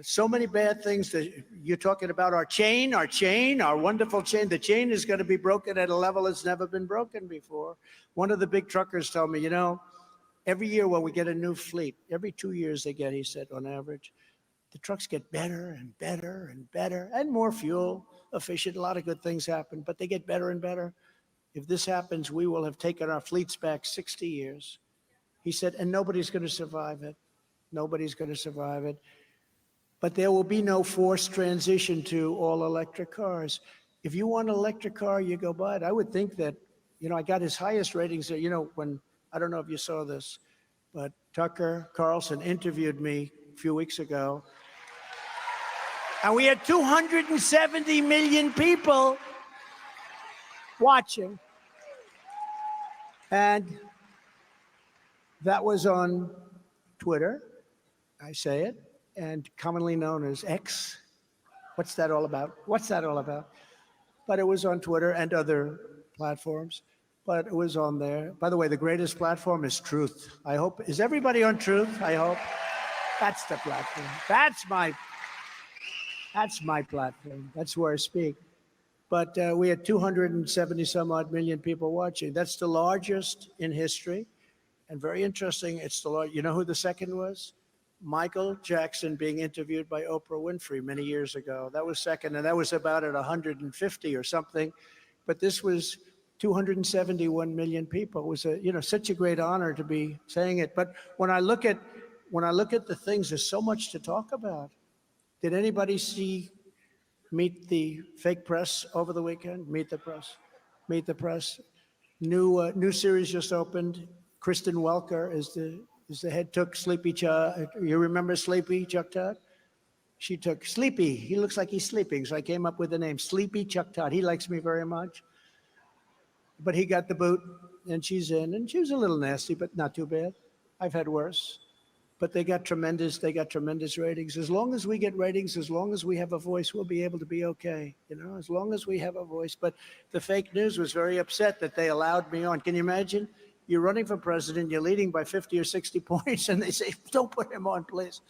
So many bad things that you're talking about. Our wonderful chain. The chain is going to be broken at a level it's never been broken before. One of the big truckers told me, you know, every year when we get a new fleet, every 2 years they get, he said, on average, the trucks get better and better and better and more fuel efficient. A lot of good things happen, but they get better and better. If this happens, we will have taken our fleets back 60 years. He said, and nobody's going to survive it. Nobody's going to survive it. But there will be no forced transition to all electric cars. If you want an electric car, you go buy it. I would think that, you know, I got his highest ratings. You know, when, I don't know if you saw this, but Tucker Carlson interviewed me a few weeks ago. And we had 270 million people watching. And that was on Twitter, I say it, and commonly known as X. What's that all about? What's that all about? But it was on Twitter and other platforms, but it was on there. By the way, the greatest platform is Truth. I hope, is everybody on Truth? I hope. That's the platform. That's my platform. That's where I speak. but we had 270 some odd million people watching. That's the largest in history. And very interesting, it's the largest. You know who the second was? Michael Jackson being interviewed by Oprah Winfrey many years ago. That was second, and that was about at 150 or something. But this was 271 million people. It was such a great honor to be saying it. But when I look at the things, there's so much to talk about. Did anybody see Meet the Fake Press over the weekend? Meet the Press. Meet the Press. New series just opened. Kristen Welker is the head. Took Sleepy Chuck. You remember Sleepy Chuck Todd? She took Sleepy. He looks like he's sleeping, so I came up with the name Sleepy Chuck Todd. He likes me very much. But he got the boot, and she's in, and she was a little nasty, but not too bad. I've had worse. But they got tremendous ratings. As long as we get ratings, as long as we have a voice, we'll be able to be okay. As long as we have a voice. But the fake news was very upset that they allowed me on. Can you imagine? You're running for president, you're leading by 50 or 60 points, and they say, don't put him on, please.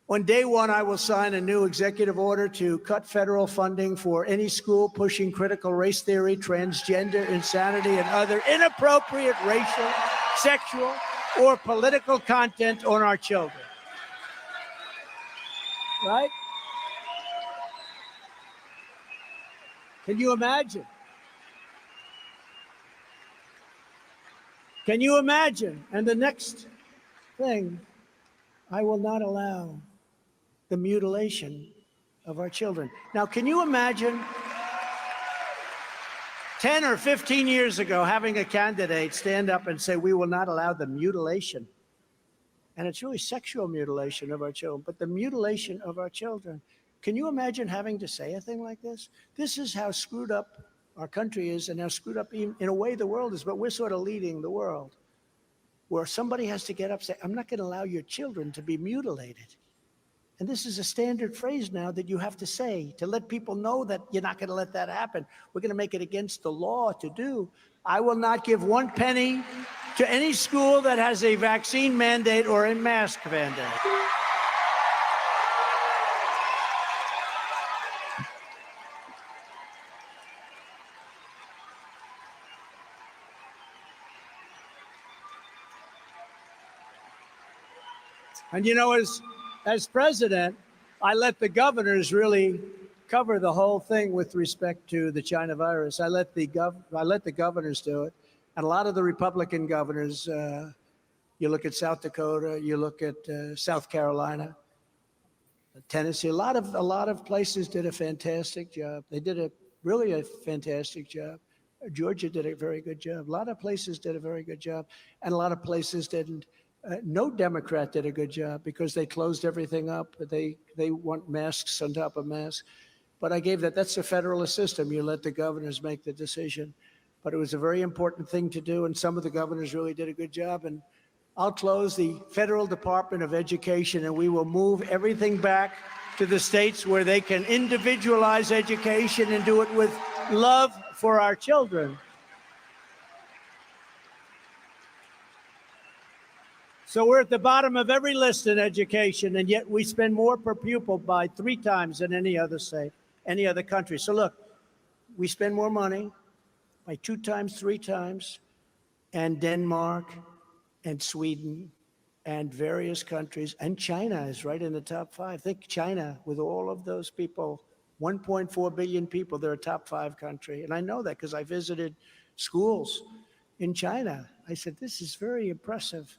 On day one, I will sign a new executive order to cut federal funding for any school pushing critical race theory, transgender insanity, and other inappropriate racial, sexual, or political content on our children. Right? Can you imagine? Can you imagine? And the next thing, I will not allow the mutilation of our children. Now, can you imagine 10 or 15 years ago having a candidate stand up and say, we will not allow the mutilation? And it's really sexual mutilation of our children, but the mutilation of our children. Can you imagine having to say a thing like this? This is how screwed up our country is, and how screwed up in a way the world is, but we're sort of leading the world, where somebody has to get up and say, I'm not going to allow your children to be mutilated. And this is a standard phrase now that you have to say to let people know that you're not going to let that happen. We're going to make it against the law to do. I will not give 1 penny to any school that has a vaccine mandate or a mask mandate. And as president, I let the governors really cover the whole thing with respect to the China virus. I let the governors do it. And a lot of the Republican governors, you look at South Dakota, you look at South Carolina, Tennessee, a lot of places did a fantastic job. They did really a fantastic job. Georgia did a very good job. A lot of places did a very good job. And a lot of places didn't. No Democrat did a good job because they closed everything up. They want masks on top of masks. But I gave that's a federalist system. You let the governors make the decision. But it was a very important thing to do, and some of the governors really did a good job. And I'll close the Federal Department of Education, and we will move everything back to the states where they can individualize education and do it with love for our children. So we're at the bottom of every list in education, and yet we spend more per pupil by 3 times than any other state, any other country. So look, we spend more money by 2 times, 3 times, and Denmark and Sweden and various countries, and China is right in the top 5. Think China, with all of those people, 1.4 billion people, they're a top 5 country. And I know that because I visited schools in China. I said, this is very impressive.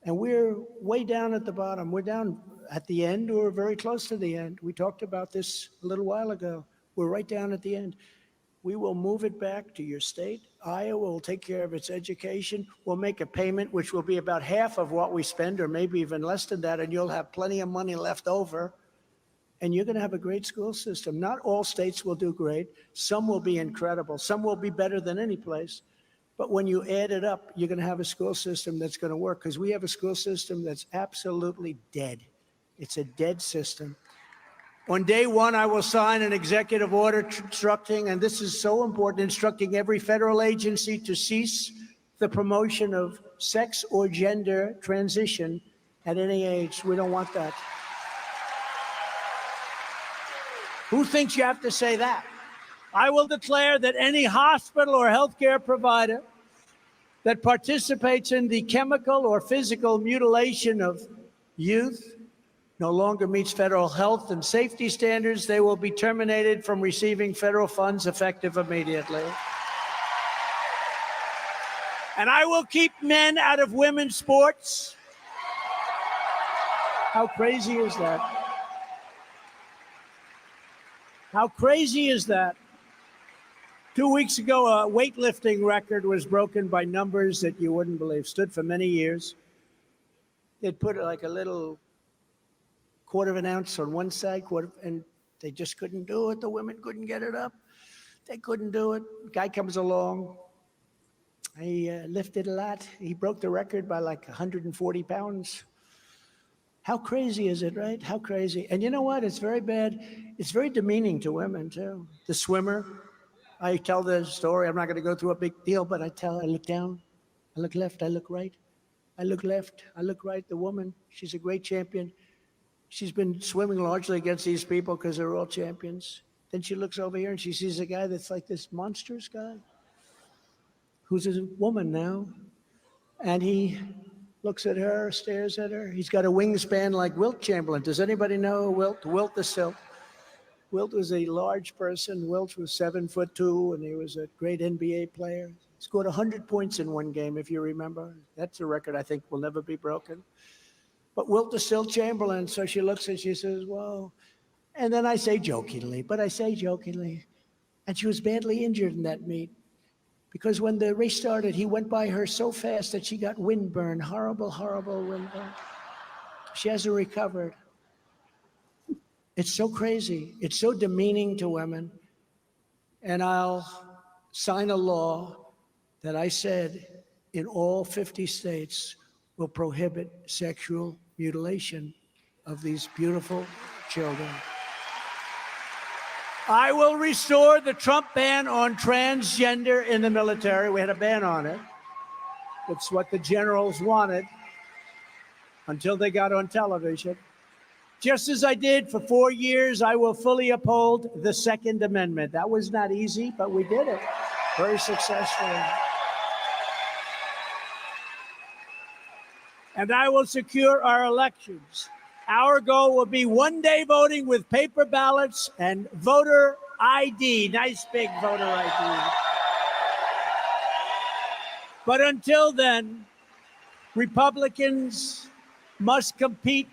And we're way down at the bottom. We're down at the end or very close to the end. We talked about this a little while ago. We're right down at the end. We will move it back to your state. Iowa will take care of its education. We'll make a payment, which will be about half of what we spend, or maybe even less than that, and you'll have plenty of money left over. And you're going to have a great school system. Not all states will do great. Some will be incredible. Some will be better than any place. But when you add it up, you're going to have a school system that's going to work, because we have a school system that's absolutely dead. It's a dead system. On day one, I will sign an executive order instructing, and this is so important, instructing every federal agency to cease the promotion of sex or gender transition at any age. We don't want that. Who thinks you have to say that? I will declare that any hospital or healthcare provider that participates in the chemical or physical mutilation of youth no longer meets federal health and safety standards. They will be terminated from receiving federal funds effective immediately. And I will keep men out of women's sports. How crazy is that? How crazy is that? 2 weeks ago, a weightlifting record was broken by numbers that you wouldn't believe. Stood for many years. They'd put like a little quarter of an ounce on one side, and they just couldn't do it. The women couldn't get it up. They couldn't do it. Guy comes along. He lifted a lot. He broke the record by like 140 pounds. How crazy is it, right? How crazy. And you know what? It's very bad. It's very demeaning to women, too. The swimmer, I tell the story. I'm not going to go through a big deal, but I look down, I look left, I look right. I look left, I look right. The woman, she's a great champion. She's been swimming largely against these people because they're all champions. Then she looks over here and she sees a guy that's like this monstrous guy who's a woman now. And he looks at her, stares at her. He's got a wingspan like Wilt Chamberlain. Does anybody know Wilt? Wilt the Silk. Wilt was a large person. Wilt was 7'2", and he was a great NBA player. He scored 100 points in one game, if you remember. That's a record I think will never be broken. But Wilt is still Chamberlain, so she looks and she says, whoa. And then I say jokingly, and she was badly injured in that meet. Because when the race started, he went by her so fast that she got windburn, horrible, horrible windburn. She hasn't recovered. It's so crazy. It's so demeaning to women. And I'll sign a law that I said in all 50 states will prohibit sexual mutilation of these beautiful children. I will restore the Trump ban on transgender in the military. We had a ban on it. It's what the generals wanted until they got on television. Just as I did for 4 years, I will fully uphold the Second Amendment. That was not easy, but we did it very successfully. And I will secure our elections. Our goal will be one-day voting with paper ballots and voter ID, nice big voter ID. But until then, Republicans must compete,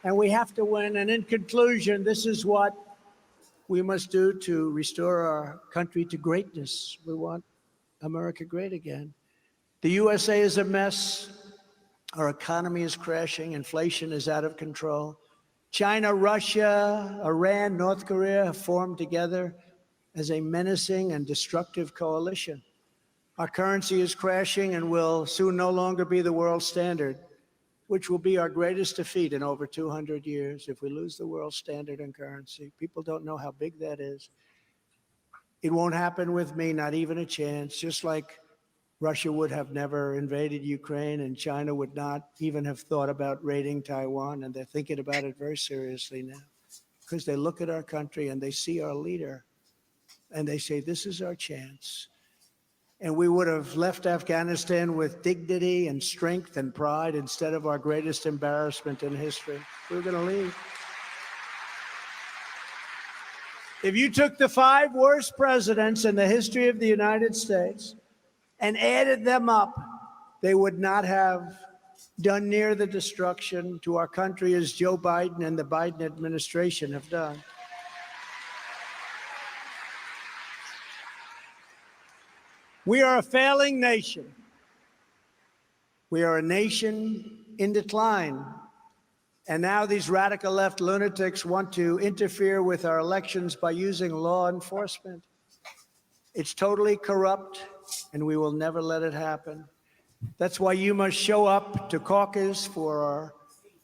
and we have to win. And in conclusion, this is what we must do to restore our country to greatness. We want America great again. The USA is a mess. Our economy is crashing. Inflation is out of control. China, Russia, Iran, North Korea have formed together as a menacing and destructive coalition. Our currency is crashing and will soon no longer be the world standard, which will be our greatest defeat in over 200 years if we lose the world standard in currency. People don't know how big that is. It won't happen with me, not even a chance, just like Russia would have never invaded Ukraine, and China would not even have thought about raiding Taiwan, and they're thinking about it very seriously now because they look at our country and they see our leader and they say, this is our chance. And we would have left Afghanistan with dignity and strength and pride instead of our greatest embarrassment in history. We were going to leave. If you took the 5 worst presidents in the history of the United States and added them up, they would not have done near the destruction to our country as Joe Biden and the Biden administration have done. We are a failing nation. We are a nation in decline. And now these radical left lunatics want to interfere with our elections by using law enforcement. It's totally corrupt, and we will never let it happen. That's why you must show up to caucus for our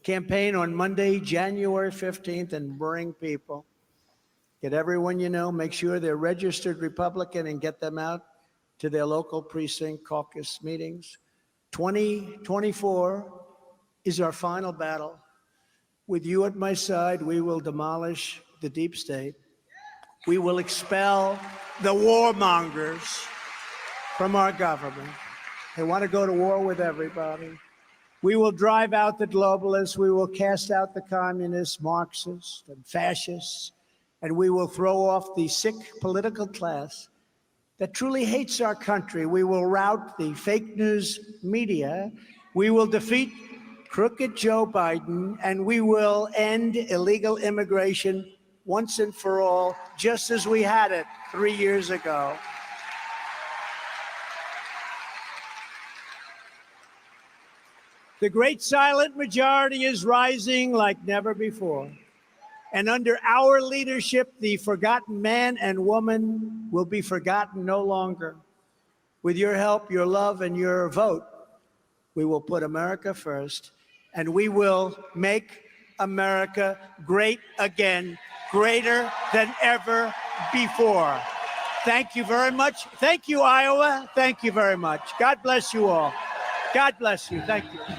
campaign on Monday, January 15th, and bring people. Get everyone you know, make sure they're registered Republican, and get them out to their local precinct caucus meetings. 2024 is our final battle. With you at my side, we will demolish the deep state. We will expel the warmongers from our government. They want to go to war with everybody. We will drive out the globalists. We will cast out the communists, Marxists, and fascists. And we will throw off the sick political class that truly hates our country. We will rout the fake news media. We will defeat crooked Joe Biden, and we will end illegal immigration once and for all, just as we had it 3 years ago. The great silent majority is rising like never before. And under our leadership, the forgotten man and woman will be forgotten no longer. With your help, your love, and your vote, we will put America first, and we will make America great again, greater than ever before. Thank you very much. Thank you, Iowa. Thank you very much. God bless you all. God bless you. Thank you.